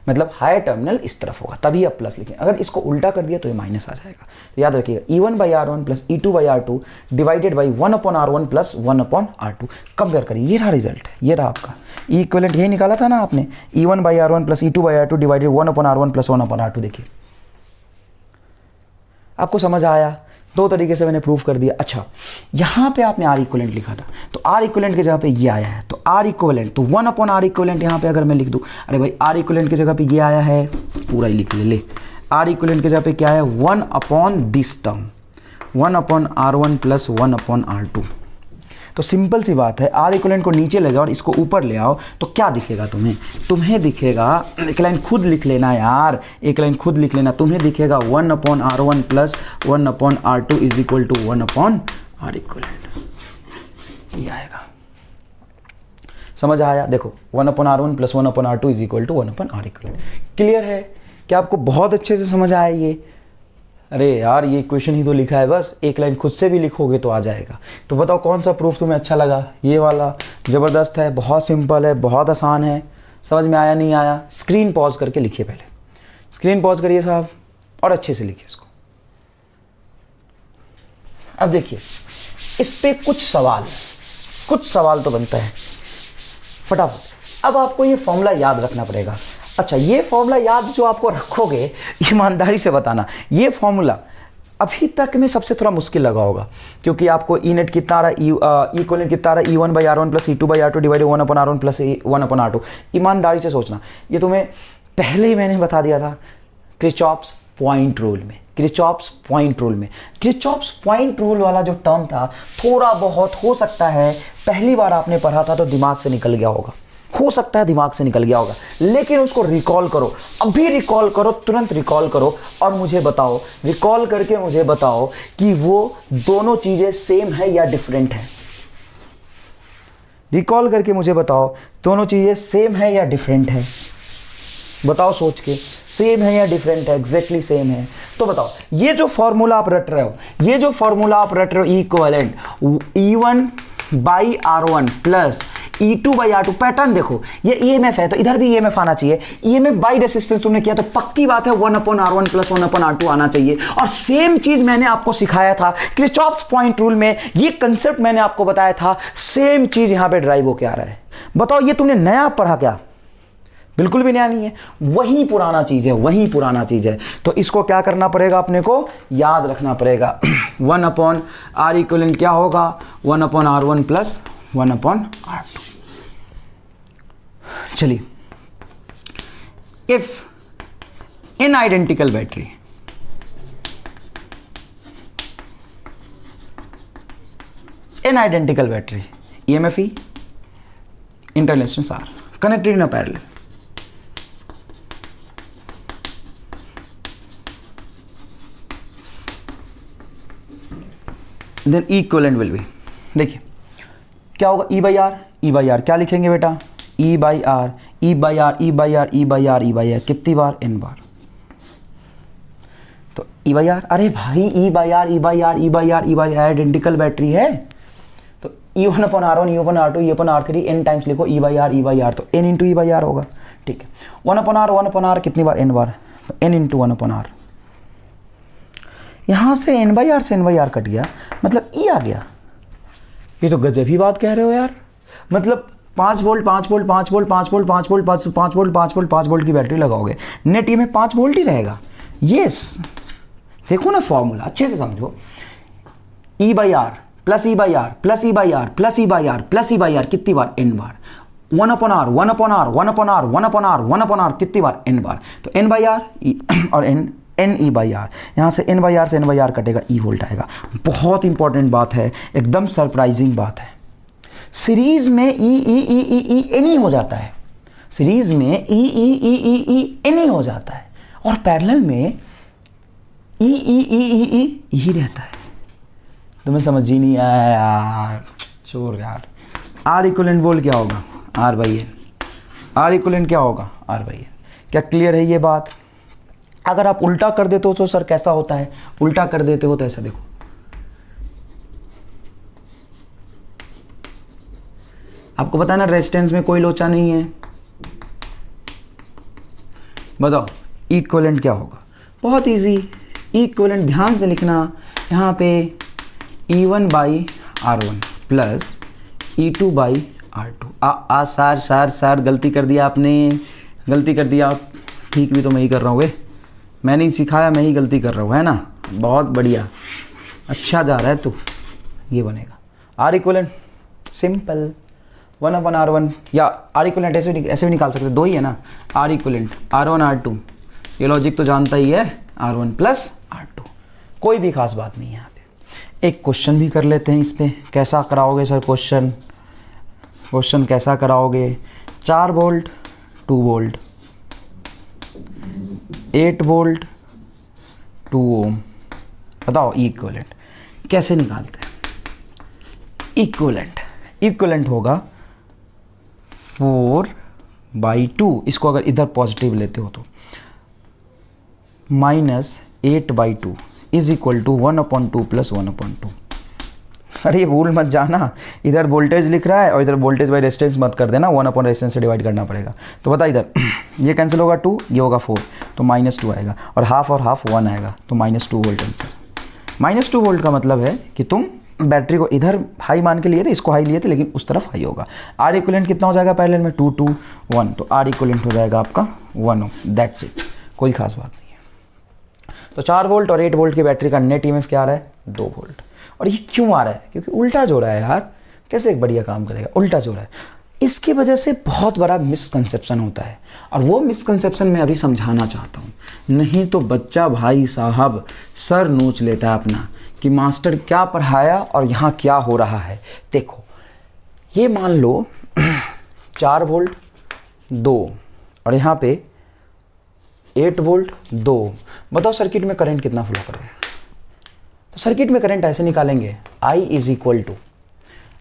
मतलब हायर टर्मिनल इस तरफ होगा, तभी आप प्लस लिखें। अगर इसको उल्टा कर दिया तो ये माइनस आ जाएगा। तो याद रखिएगा E1/R1 plus E2/R2 divided by 1/R1 plus 1/R2। Compare करिए, ये रहा रिजल्ट, ये रहा आपका ई इक्विवेलेंट, ये निकाला था ना आपने, E1/R1 plus E2/R2 divided 1/R1 plus 1/R2। देखिए आपको समझ आया, दो तरीके से मैंने प्रूफ कर दिया। अच्छा, यहाँ पे आपने आर इक्विवेलेंट लिखा था, तो आर इक्विवेलेंट की जगह पे ये आया है, तो आर इक्विवेलेंट, तो 1/R इक्विवेलेंट यहाँ पे अगर मैं लिख दूँ, अरे भाई आर इक्विवेलेंट की जगह पे ये आया है, पूरा ही लिख ले, आर इक्विवेलेंट की जगह पे क्या है, 1/दिस टर्म, 1/R1 प्लस 1/R2। तो सिंपल सी बात है, आर इक्विवेलेंट को नीचे ले जाओ और इसको ऊपर ले आओ, तो क्या दिखेगा तुम्हें दिखेगा, एक लाइन खुद लिख लेना यार, एक लाइन खुद लिख लेना, तुम्हें दिखेगा 1/R1 plus 1/R2 is equal to 1/R equivalent, ये आएगा। समझ आया? देखो 1/R1 plus 1/R2 is equal to 1/R equivalent. Clear है? क्या आपको बहुत अच्छे से समझ आया ये? अरे यार ये इक्वेशन ही तो लिखा है, बस एक लाइन खुद से भी लिखोगे तो आ जाएगा। तो बताओ कौन सा प्रूफ तुम्हें अच्छा लगा? ये वाला ज़बरदस्त है, बहुत सिंपल है, बहुत आसान है। समझ में आया नहीं आया? स्क्रीन पॉज करके लिखिए, पहले स्क्रीन पॉज करिए साहब और अच्छे से लिखिए इसको। अब देखिए इस पे कुछ सवाल तो बनता है फटाफट। अब आपको ये फॉर्मूला याद रखना पड़ेगा। अच्छा, ये फॉर्मूला याद जो आपको रखोगे, ईमानदारी से बताना, ये फॉर्मूला अभी तक में सबसे थोड़ा मुश्किल लगा होगा, क्योंकि आपको ई नेट कितना आ रहा है, इक्वलेंट कितना आ रहा है, E1/R1 plus E2/R2 divided 1/R1 plus 1/R2। ईमानदारी से सोचना, ये तुम्हें पहले ही मैंने बता दिया था किरचॉफ्स पॉइंट रूल में। किरचॉफ्स पॉइंट रूल वाला जो टर्म था, थोड़ा बहुत हो सकता है पहली बार आपने पढ़ा था तो दिमाग से निकल गया होगा, लेकिन उसको रिकॉल करो, अभी रिकॉल करो, तुरंत रिकॉल करो और मुझे बताओ, रिकॉल करके मुझे बताओ कि वो दोनों चीजें सेम है या डिफरेंट है। रिकॉल करके मुझे बताओ दोनों चीजें सेम है या डिफरेंट है। बताओ सोच के, सेम है या डिफरेंट है? एग्जैक्टली सेम है। तो बताओ ये जो फॉर्मूला आप रट रहे हो, equivalent E1/R1 plus E2/R2, pattern देखो, ये EMF है तो इधर भी EMF आना चाहिए। EMF बाई रेसिस्टेंस तुमने किया तो पक्की बात है 1/R1 प्लस 1/R2 आना चाहिए। और सेम चीज मैंने आपको सिखाया था किरचॉफ्स पॉइंट रूल में, ये कंसेप्ट मैंने आपको बताया था, सेम चीज यहां पे ड्राइव होके आ रहा है। बताओ ये तुमने नया पढ़ा क्या? बिल्कुल भी नया नहीं है, वही पुराना चीज है। तो इसको क्या करना पड़ेगा, अपने को याद रखना पड़ेगा। 1/R इक्विवेलेंट क्या होगा, 1/R1 प्लस 1/R2। चलिए, if in identical battery EMF E, internal resistance R, connected in a parallel, then equivalent will be, देखिए क्या होगा, E/R क्या लिखेंगे बेटा, E/R कितनी बार, n बार। तो E/R, अरे भाई E/R आइडेंटिकल बैटरी है, तो E1/R1 E1/R2 E1/R3 n times लिखो, E/R, तो n इंटू E/R होगा। ठीक है, 1/R कितनी बार, n बार, तो n इंटू 1/R। यहां से n/R से n/R कट गया, मतलब E आ गया। ये तो गजब ही बात कह रहे हो यार, मतलब 5 वोल्ट की बैटरी लगाओगे, नेट में 5 वोल्ट ही रहेगा। यस, देखो ना फॉर्मूला अच्छे से समझो, E/R plus E/R plus E/R plus E/R plus E/R कितनी बार, n बार। 1/R कितनी बार, n बार। तो n/R और n E/R, यहाँ से n/R से n/R कटेगा, E वोल्ट आएगा। बहुत इंपॉर्टेंट बात है, एकदम सरप्राइजिंग बात है। सीरीज में E हो जाता है, सीरीज में E हो जाता है, और पैरेलल में E ही रहता है। तुम्हें समझ ही नहीं आया यार, चोर यार। R इक्विवेलेंट बोल क्या होगा, R/N। R इक्विवेलेंट क्या होगा, R/N। क्या क्लियर है ये बात? अगर आप उल्टा कर देते हो तो सर कैसा होता है, उल्टा कर देते हो तो ऐसा देखो, आपको पता है ना रेजिस्टेंस में कोई लोचा नहीं है, बताओ इक्विवेलेंट क्या होगा? बहुत इजी, इक्विवेलेंट ध्यान से लिखना, यहाँ पे E1 by R1 plus E2 by R2। Sir गलती कर दिया आपने, गलती कर दिया आप। ठीक भी तो मैं ही कर रहा हूँ, मैंने ही सिखाया, मैं ही गलती कर रहा हूँ, है ना? बहुत बढ़िया, अच्छा जा रहा है तू। ये बनेगा आर इक्वलेंट, सिंपल 1/R1, या आर इक्वलेंट ऐसे भी निकाल सकते, दो ही है ना, आर इक्वलेंट R1 R2, ये लॉजिक तो जानता ही है, R1 प्लस R2, कोई भी खास बात नहीं है यहाँ पे। एक क्वेश्चन भी कर लेते हैं इस पर, कैसा कराओगे सर क्वेश्चन कैसा कराओगे? 4 वोल्ट 2 वोल्ट 8 वोल्ट 2 ओम, बताओ इक्विवेलेंट कैसे निकालते हैं? इक्विवेलेंट होगा 4/2, इसको अगर इधर पॉजिटिव लेते हो तो -8/2 इज इक्वल टू 1/2 प्लस 1/2। अरे ये भूल मत जाना, इधर वोल्टेज लिख रहा है और इधर वोल्टेज बाई रेजिस्टेंस मत कर देना, 1 रेजिस्टेंस से डिवाइड करना पड़ेगा। तो बता, इधर ये कैंसिल होगा 2, ये होगा 4, तो -2 आएगा, और हाफ 1 आएगा, तो -2 वोल्ट आंसर। -2 वोल्ट का मतलब है कि तुम बैटरी को इधर हाई मान के लिए थे, इसको हाई लिए थे, लेकिन उस तरफ हाई होगा। आर इक्विवेलेंट कितना हो जाएगा पैरेलल में? 2 2 1, तो आर इक्विवेलेंट हो जाएगा आपका 1 ओम, दैट्स इट, कोई खास बात नहीं है। तो 4 वोल्ट और 8 वोल्ट की बैटरी का नेट ईएमएफ क्या आ रहा है? 2 वोल्ट। और ये क्यों आ रहा है? क्योंकि उल्टा जोड़ा है यार, कैसे एक बढ़िया काम करेगा, उल्टा जोड़ा है। इसकी वजह से बहुत बड़ा मिसकंसेप्शन होता है, और वो मिसकंसेप्शन मैं अभी समझाना चाहता हूँ, नहीं तो बच्चा भाई साहब सर नोच लेता है अपना कि मास्टर क्या पढ़ाया और यहाँ क्या हो रहा है। देखो, ये मान लो 4 वोल्ट 2 और यहाँ पे 8 वोल्ट 2, बताओ सर्किट में करंट कितना फ्लो करेगा? तो सर्किट में करंट ऐसे निकालेंगे, I इज इक्वल टू,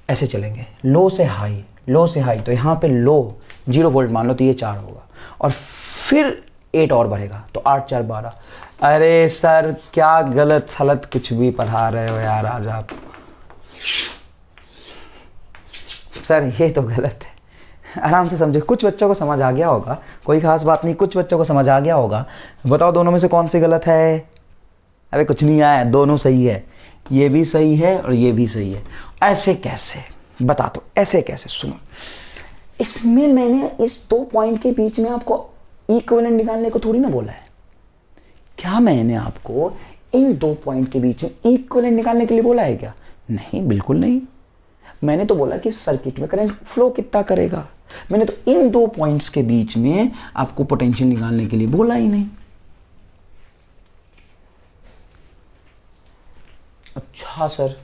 ऐसे चलेंगे लो से हाई, लो से हाई, तो यहाँ पे लो 0 वोल्ट मान लो, तो ये 4 होगा, और फिर 8 और बढ़ेगा, तो 8 4 12। अरे सर क्या गलत सलत कुछ भी पढ़ा रहे हो यार आज आप, सर ये तो गलत है, आराम से समझो। कुछ बच्चों को समझ आ गया होगा, कोई खास बात नहीं, कुछ बच्चों को समझ आ गया होगा। बताओ दोनों में से कौन सी गलत है? अबे कुछ नहीं आया, दोनों सही है, ये भी सही है और ये भी सही है। ऐसे कैसे बता दो, ऐसे कैसे? सुनो, इसमें मैंने इस 2 पॉइंट के बीच में आपको इक्विवेलेंट निकालने को थोड़ी ना बोला है। क्या मैंने आपको इन 2 पॉइंट के बीच में इक्विवेलेंट निकालने के लिए बोला है क्या? नहीं, बिल्कुल नहीं। मैंने तो बोला कि सर्किट में करंट फ्लो कितना करेगा, मैंने तो इन 2 पॉइंट्स के बीच में आपको पोटेंशियल निकालने के लिए बोला ही नहीं। अच्छा सर,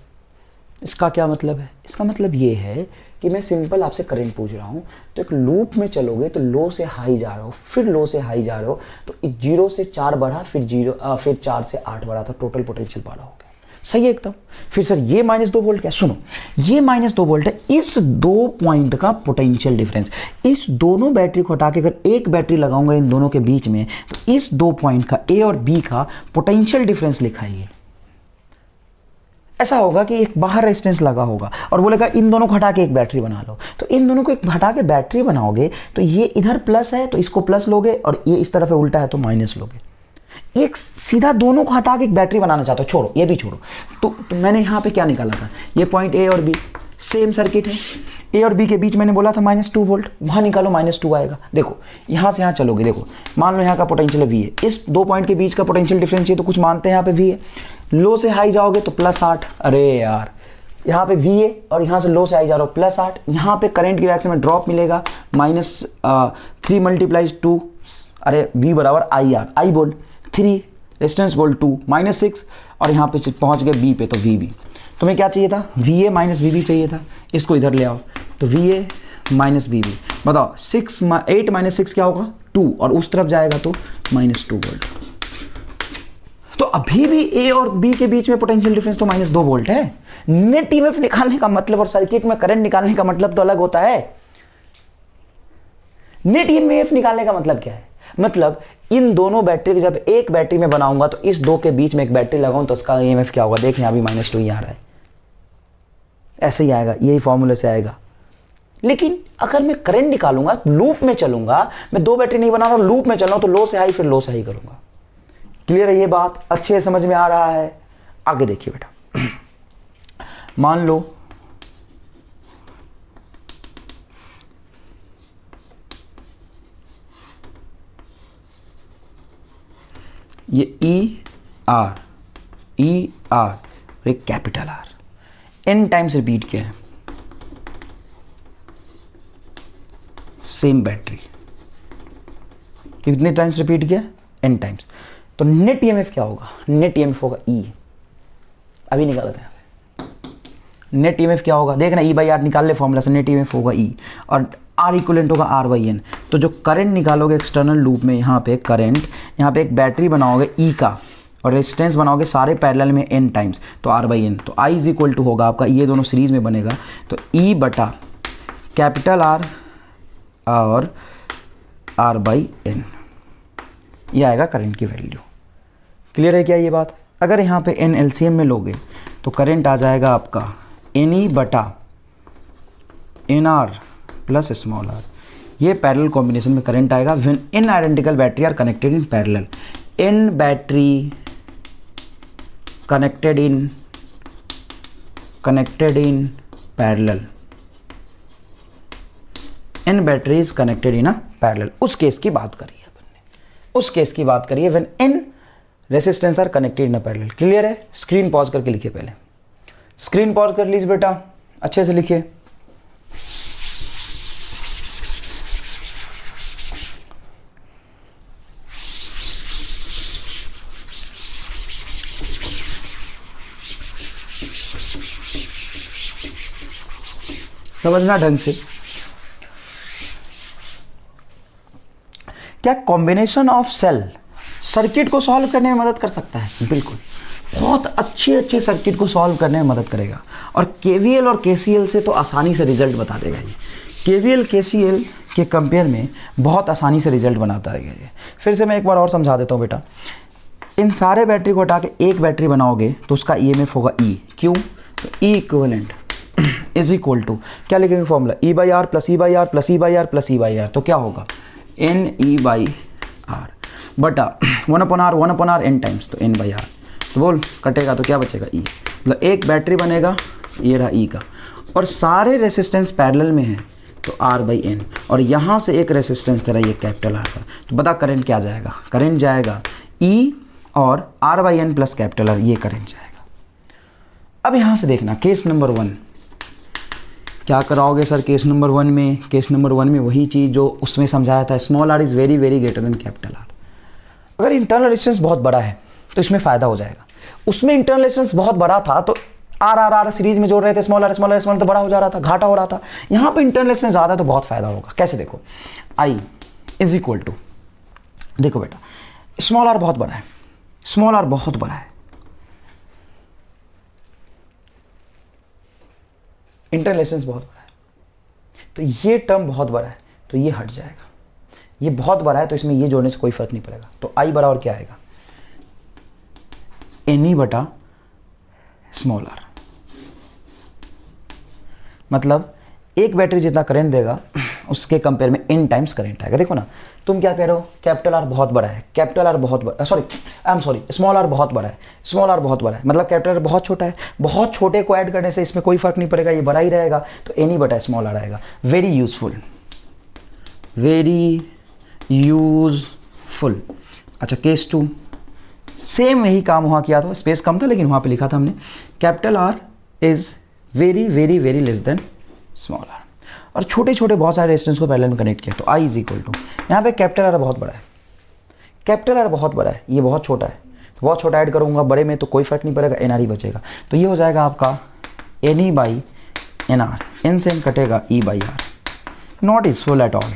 इसका क्या मतलब है? इसका मतलब ये है कि मैं सिंपल आपसे करंट पूछ रहा हूँ, तो एक लूप में चलोगे तो लो से हाई जा रहे हो, फिर लो से हाई जा रहे हो, तो 0 से 4 बढ़ा, फिर 4 से 8 बढ़ा, तो टोटल पोटेंशियल बढ़ा हो गया। सही है एकदम। फिर सर ये -2 वोल्ट क्या? सुनो, ये -2 वोल्ट है इस 2 पॉइंट का पोटेंशियल डिफरेंस। इस दोनों बैटरी को हटा के अगर एक बैटरी लगाऊंगा इन दोनों के बीच में, तो इस 2 पॉइंट का ए और बी का पोटेंशियल डिफरेंस लिखा है। ऐसा होगा कि एक बाहर रेजिस्टेंस लगा होगा और बोलेगा इन दोनों को हटा के एक बैटरी बना लो, तो इन दोनों को एक हटा के बैटरी बनाओगे तो ये इधर प्लस है तो इसको प्लस लोगे, और ये इस तरफ है उल्टा है तो माइनस लोगे। एक सीधा दोनों को हटा के एक बैटरी बनाना चाहते हो, छोड़ो ये भी छोड़ो। तो मैंने यहाँ पे क्या निकाला था? ये पॉइंट ए और बी, सेम सर्किट है, ए और बी के बीच मैंने बोला था -2 वोल्ट, वहाँ निकालो -2 आएगा। देखो यहाँ से यहाँ चलोगे, देखो मान लो यहाँ का पोटेंशियल है वी है, इस 2 पॉइंट के बीच का पोटेंशियल डिफरेंस है तो कुछ मानते हैं यहाँ पे वी है। लो से हाई जाओगे तो +8, अरे यार यहाँ पे वी है, और यहाँ से लो से हाई जा रहा हो +8, यहाँ पे करंट की डायरेक्शन में ड्रॉप मिलेगा -3 × 2, अरे वी बराबर IR, आई बोल्ट 3, रेजिस्टेंस बोल्ट 2, -6, और यहाँ पे पहुँच गए बी पे तो वी बी। तुम्हें क्या चाहिए था? VA - VB चाहिए था, इसको इधर ले आओ तो VA - VB। बताओ 8 - 6 क्या होगा? 2, और उस तरफ जाएगा तो -2 वोल्ट। तो अभी भी ए और बी के बीच में पोटेंशियल डिफरेंस तो -2 वोल्ट है। नेट ईएमएफ निकालने का मतलब और सर्किट में करंट निकालने का मतलब तो अलग होता है। नेट ईएमएफ निकालने का मतलब क्या है? मतलब इन दोनों बैटरी जब एक बैटरी में बनाऊंगा तो इस 2 के बीच में एक बैटरी लगाऊं तो उसका ईएमएफ क्या होगा? देखें अभी -2 ही आ रहा है, ऐसे ही आएगा, यही फॉर्मूले से आएगा। लेकिन अगर मैं करंट निकालूंगा, लूप में चलूंगा, मैं 2 बैटरी नहीं बना रहा हूं, लूप में चल रहा हूं, तो लो से हाई फिर लो से हाई करूंगा। क्लियर है ये बात? अच्छे से समझ में आ रहा है? आगे देखिए बेटा, मान लो ये ER और एक capital R n times repeat किया है, सेम बैटरी कितने टाइम्स रिपीट किया? n times. तो नेट EMF क्या होगा? नेट EMF होगा E। अभी निकालते हैं नेट EMF क्या होगा, देखना E/R निकाल ले फॉर्मूला से, नेट EMF होगा E और R इक्वलेंट होगा R/N। तो जो करंट निकालोगे एक्सटर्नल लूप में, यहाँ पे करंट, यहाँ पे एक बैटरी बनाओगे E का और रेजिस्टेंस बनाओगे सारे पैरेलल में n टाइम्स, तो R/N। तो I इज इक्वल टू होगा आपका, ये दोनों सीरीज में बनेगा, तो E बटा कैपिटल R और R/N, ये आएगा करंट की वैल्यू। क्लियर है क्या ये बात? अगर यहाँ पे n LCM में लोगे तो करंट आ जाएगा आपका NE बटा NR प्लस स्मॉल r। ये पैरेलल कॉम्बिनेशन में करंट आएगा when n identical battery are connected in parallel. n battery connected in parallel, n batteries connected in a parallel. उस केस की बात करी है अपन ने, उस केस की बात करी है when n resistance are connected in a parallel. Clear है? स्क्रीन पॉज करके लिखिए, पहले स्क्रीन पॉज कर लीजिए बेटा, अच्छे से लिखिए। समझना ढंग से। क्या कॉम्बिनेशन ऑफ सेल सर्किट को सॉल्व करने में मदद कर सकता है? बिल्कुल, बहुत अच्छे सर्किट को सॉल्व करने में मदद करेगा। और KVL और KCL से तो आसानी से रिजल्ट बता देगा ये। KVL KCL के कंपेयर में बहुत आसानी से रिजल्ट बनाता है ये। फिर से मैं एक बार और समझा देता हूँ बेटा। इन सारे बैटरी को हटा के एक बैटरी बनाओगे तो उसका EMF होगा E। क्यों? तो E equivalent is equal to, क्या लिखेंगे formula? E/R plus E/R plus E/R plus E/R। तो क्या होगा? NE/R बटा 1/R n टाइम्स, तो N/R। तो बोल कटेगा तो क्या बचेगा? E। मतलब एक बैटरी बनेगा, ये रहा E का, और सारे रेसिस्टेंस पैरेलल में है तो R/N, और यहाँ से एक रेसिस्टेंस तेरा ये कैपिटल R था। तो बता करंट क्या जाएगा? करंट जाएगा E और R/N प्लस कैपिटल R, ये करंट जाएगा। अब यहाँ से देखना केस नंबर 1 क्या कराओगे सर? केस नंबर 1 में, केस नंबर 1 में वही चीज़ जो उसमें समझाया था, small r is very very greater than capital R। अगर इंटरनल रेजिस्टेंस बहुत बड़ा है तो इसमें फ़ायदा हो जाएगा। उसमें इंटरनल रेजिस्टेंस बहुत बड़ा था तो R सीरीज में जोड़ रहे थे, स्मॉल r तो बड़ा हो जा रहा था, घाटा हो रहा था। यहाँ पे इंटरनल रेजिस्टेंस ज़्यादा है तो बहुत फ़ायदा होगा। कैसे? देखो, I इज इक्वल टू, देखो बेटा, स्मॉल r बहुत बड़ा है, स्मॉल r बहुत बड़ा है, इंटरनल रेजिस्टेंस बहुत बड़ा है, तो ये टर्म बहुत बड़ा है तो ये हट जाएगा। ये बहुत बड़ा है तो इसमें ये जोड़ने से कोई फर्क नहीं पड़ेगा। तो I बराबर क्या आएगा? NE बटा स्मॉल r। मतलब एक बैटरी जितना करंट देगा उसके कंपेयर में n टाइम्स करंट आएगा। देखो ना, तुम क्या कह रहे हो? कैपिटल R बहुत बड़ा है, कैपिटल R बहुत बड़ा, स्मॉल r बहुत बड़ा है, स्मॉल r बहुत बड़ा है, मतलब कैपिटल R बहुत छोटा है। बहुत छोटे को ऐड करने से इसमें कोई फर्क नहीं पड़ेगा, ये बड़ा ही रहेगा, तो NE बटा स्मॉल r आएगा। Very useful. अच्छा, केस 2 सेम यही काम वहाँ किया था, स्पेस कम था लेकिन वहाँ पे लिखा था हमने capital R is very very very less than small r, और छोटे छोटे बहुत सारे रेजिस्टेंस को पैरेलल में कनेक्ट किया। तो I इज इक्वल टू, यहाँ पे कैपिटल R बहुत बड़ा है, कैपिटल R बहुत बड़ा है, ये बहुत छोटा है, तो बहुत छोटा ऐड करूँगा बड़े में तो कोई फर्क नहीं पड़ेगा, NR ही बचेगा। तो ये हो जाएगा आपका NE/NR, N से N कटेगा E/R। Not useful at all,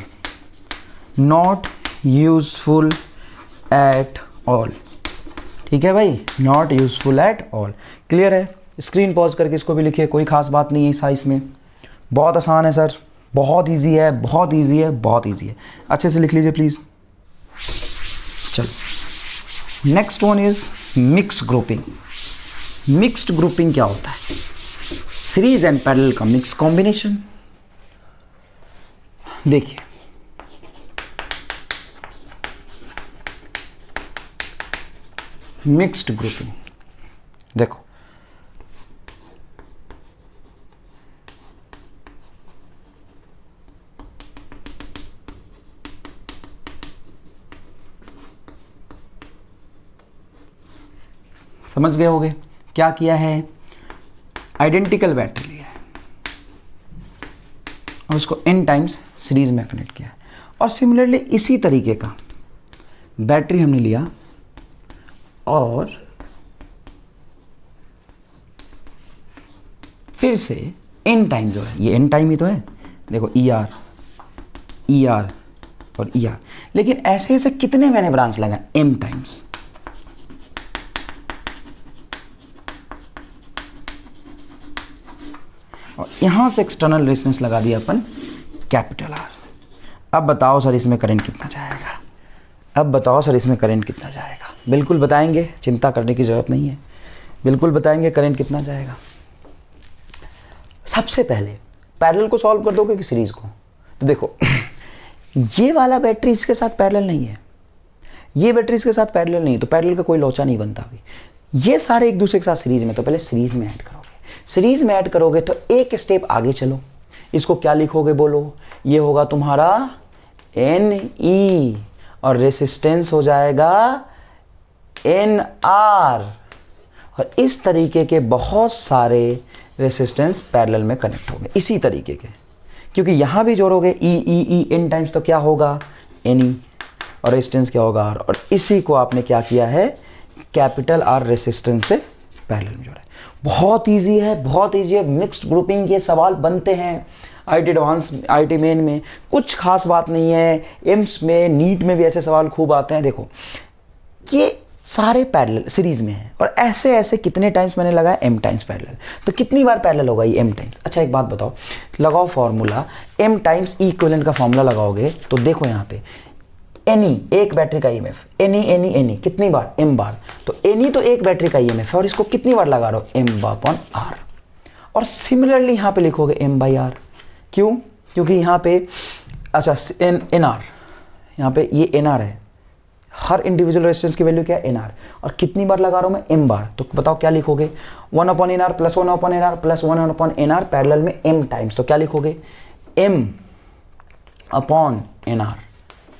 not useful at all. ठीक है भाई, not useful at all. Clear है? स्क्रीन पॉज करके इसको भी लिखिए, कोई खास बात नहीं है साइज में, बहुत आसान है सर, बहुत इजी है, बहुत इजी है, बहुत इजी है। अच्छे से लिख लीजिए प्लीज़। चलो, next one is mix grouping. Mixed grouping क्या होता है? सीरीज एंड पैरेलल का मिक्स कॉम्बिनेशन। देखिए मिक्स्ड ग्रुपिंग, देखो समझ गए होगे क्या किया है, आइडेंटिकल बैटरी लिया है और उसको n टाइम्स सीरीज में कनेक्ट किया है। और सिमिलरली इसी तरीके का बैटरी हमने लिया और फिर से n टाइम जो है, ये n टाइम ही तो है, देखो ER ER और ER, लेकिन ऐसे ऐसे कितने मैंने ब्रांच लगाए, m टाइम्स। और यहां से एक्सटर्नल रेजिस्टेंस लगा दिया अपन कैपिटल R। अब बताओ सर इसमें करंट कितना जाएगा, अब बताओ सर इसमें करंट कितना जाएगा। बिल्कुल बताएंगे, चिंता करने की ज़रूरत नहीं है, बिल्कुल बताएंगे करंट कितना जाएगा। सबसे पहले पैरेलल को सॉल्व कर दोगे कि सीरीज को, तो देखो ये वाला बैटरी इसके साथ पैरेलल नहीं है, ये बैटरी इसके साथ पैरेलल नहीं है, तो पैरेलल का कोई लोचा नहीं बनता अभी। ये सारे एक दूसरे के साथ सीरीज में, तो पहले सीरीज में ऐड करोगे। सीरीज में ऐड करोगे तो एक स्टेप आगे चलो, इसको क्या लिखोगे बोलो, ये होगा तुम्हारा NE और रेसिस्टेंस हो जाएगा NR, और इस तरीके के बहुत सारे रेसिस्टेंस पैरेलल में कनेक्ट होंगे इसी तरीके के, क्योंकि यहां भी जोड़ोगे E N टाइम्स तो क्या होगा NE और रेसिस्टेंस क्या होगा R, और इसी को आपने क्या किया है कैपिटल R रेसिस्टेंस से पैरेलल में जोड़ा है। बहुत इजी है, बहुत इजी है। मिक्स्ड ग्रुपिंग के सवाल बनते हैं IIT एडवांस IIT मेन में, कुछ खास बात नहीं है। एम्स में नीट में भी ऐसे सवाल खूब आते हैं। देखो ये सारे पैरेलल सीरीज में है और ऐसे ऐसे कितने टाइम्स मैंने लगाया m टाइम्स पैरेलल, तो कितनी बार पैरेलल होगा ये m टाइम्स। अच्छा एक बात बताओ, लगाओ formula m times E equivalent का फॉर्मूला लगाओगे तो देखो यहाँ पे NE एक बैटरी का EMF, NE कितनी बार m बार, तो NE तो एक बैटरी का EMF है और इसको कितनी बार लगा रहे हो m/r। और सिमिलरली यहाँ पे लिखोगे m/r, क्यों, क्योंकि यहाँ पे अच्छा NR, यहाँ पे ये NR है, हर इंडिविजुअल रेजिस्टेंस की वैल्यू क्या है NR, और कितनी बार लगा रहा हूँ मैं m बार, तो बताओ क्या लिखोगे 1/NR plus 1/NR plus 1/NR parallel में m टाइम्स, तो क्या लिखोगे m/NR,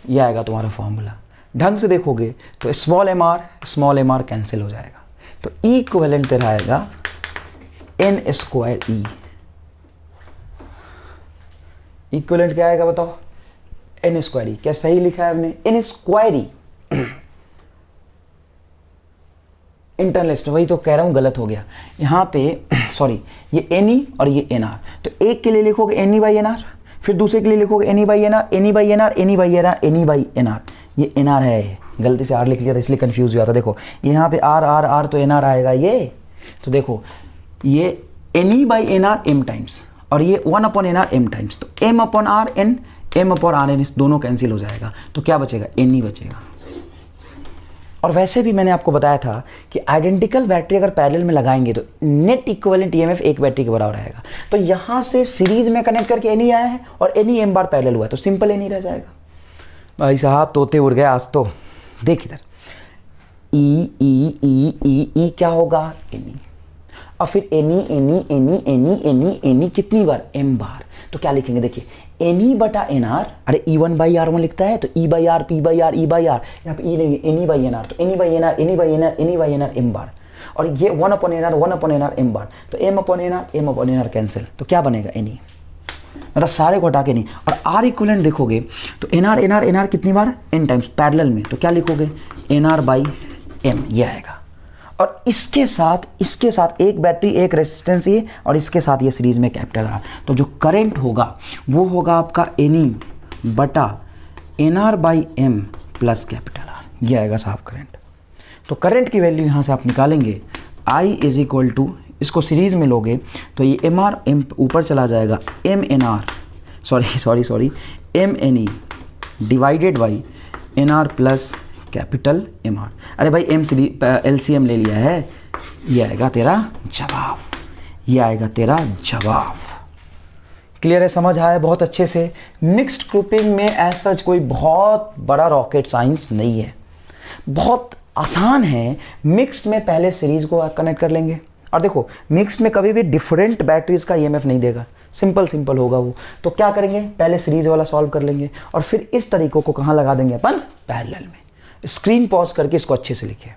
ये आएगा तुम्हारा फॉर्मूला। ढंग से देखोगे तो स्मॉल एम आर कैंसिल हो जाएगा, तो E इक्विवेलेंट तेरा आएगा n² E। इक्विवेलेंट क्या आएगा बताओ n² E। क्या सही लिखा है हमने n² E, इंटरनल रेजिस्टेंस, वही तो कह रहा हूं गलत हो गया यहाँ पे सॉरी, ये NE और ये NR, तो एक के लिए लिखोगे NE/NR, फिर दूसरे के लिए लिखोगे NE/NR NE/NR NE/NR NE/NR, ये NR है, गलती से R लिख लिया था इसलिए कंफ्यूज हुआ था। देखो यहाँ पे R तो NR आएगा ये, तो देखो ये NE/NR m टाइम्स और ये 1/NR m टाइम्स, तो m/R n m/R n इस दोनों कैंसिल हो जाएगा, तो क्या बचेगा NE बचेगा। और वैसे भी मैंने आपको बताया था कि आइडेंटिकल बैटरी अगर पैरेलल में लगाएंगे तो नेट इक्विवेलेंट ईएमएफ एक बैटरी के बराबर रहेगा। तो यहाँ से सीरीज में कनेक्ट करके NE आया है और NE m बार पैरेलल हुआ है, तो सिंपल NE रह जाएगा। भाई साहब तोते उड़ गए आज तो। देख इधर E क्या होगा NE, और फिर NE कितनी बार m बार, तो क्या लिखेंगे देखिए NE/NR, अरे E1/R1 लिखता है तो E/R P/R E/R, यहाँ पे E नहीं है NE/NR, तो NE/NR m बार, और ये 1/NR m बार, तो m/NR कैंसिल, तो क्या बनेगा NE, मतलब सारे को हटा के नहीं। और R इक्विवेलेंट देखोगे तो NR कितनी बार n टाइम्स पैरेलल में, तो क्या लिखोगे NR/m, ये आएगा। और इसके साथ एक बैटरी एक रेजिस्टेंस ये, और इसके साथ ये सीरीज में कैपिटल R, तो जो करंट होगा वो होगा आपका NE/NR/m प्लस कैपिटल R, ये आएगा साहब करंट। तो करंट की वैल्यू यहाँ से आप निकालेंगे I इज इक्वल टू, इसको सीरीज में लोगे तो ये m ऊपर चला जाएगा MNE divided by NR plus capital MR। अरे भाई LCM ले लिया है, ये आएगा तेरा जवाब, ये आएगा तेरा जवाब। क्लियर है, समझ आया बहुत अच्छे से। मिक्स्ड ग्रुपिंग में ऐसा कोई बहुत बड़ा रॉकेट साइंस नहीं है, बहुत आसान है। मिक्स्ड में पहले सीरीज को कनेक्ट कर लेंगे, और देखो मिक्स्ड में कभी भी डिफरेंट बैटरीज का ईएमएफ नहीं देगा, सिंपल होगा वो। तो क्या करेंगे, पहले सीरीज वाला सॉल्व कर लेंगे और फिर इस तरीकों को कहाँ लगा देंगे अपन, पैरेलल में। स्क्रीन पॉज करके इसको अच्छे से लिखिए।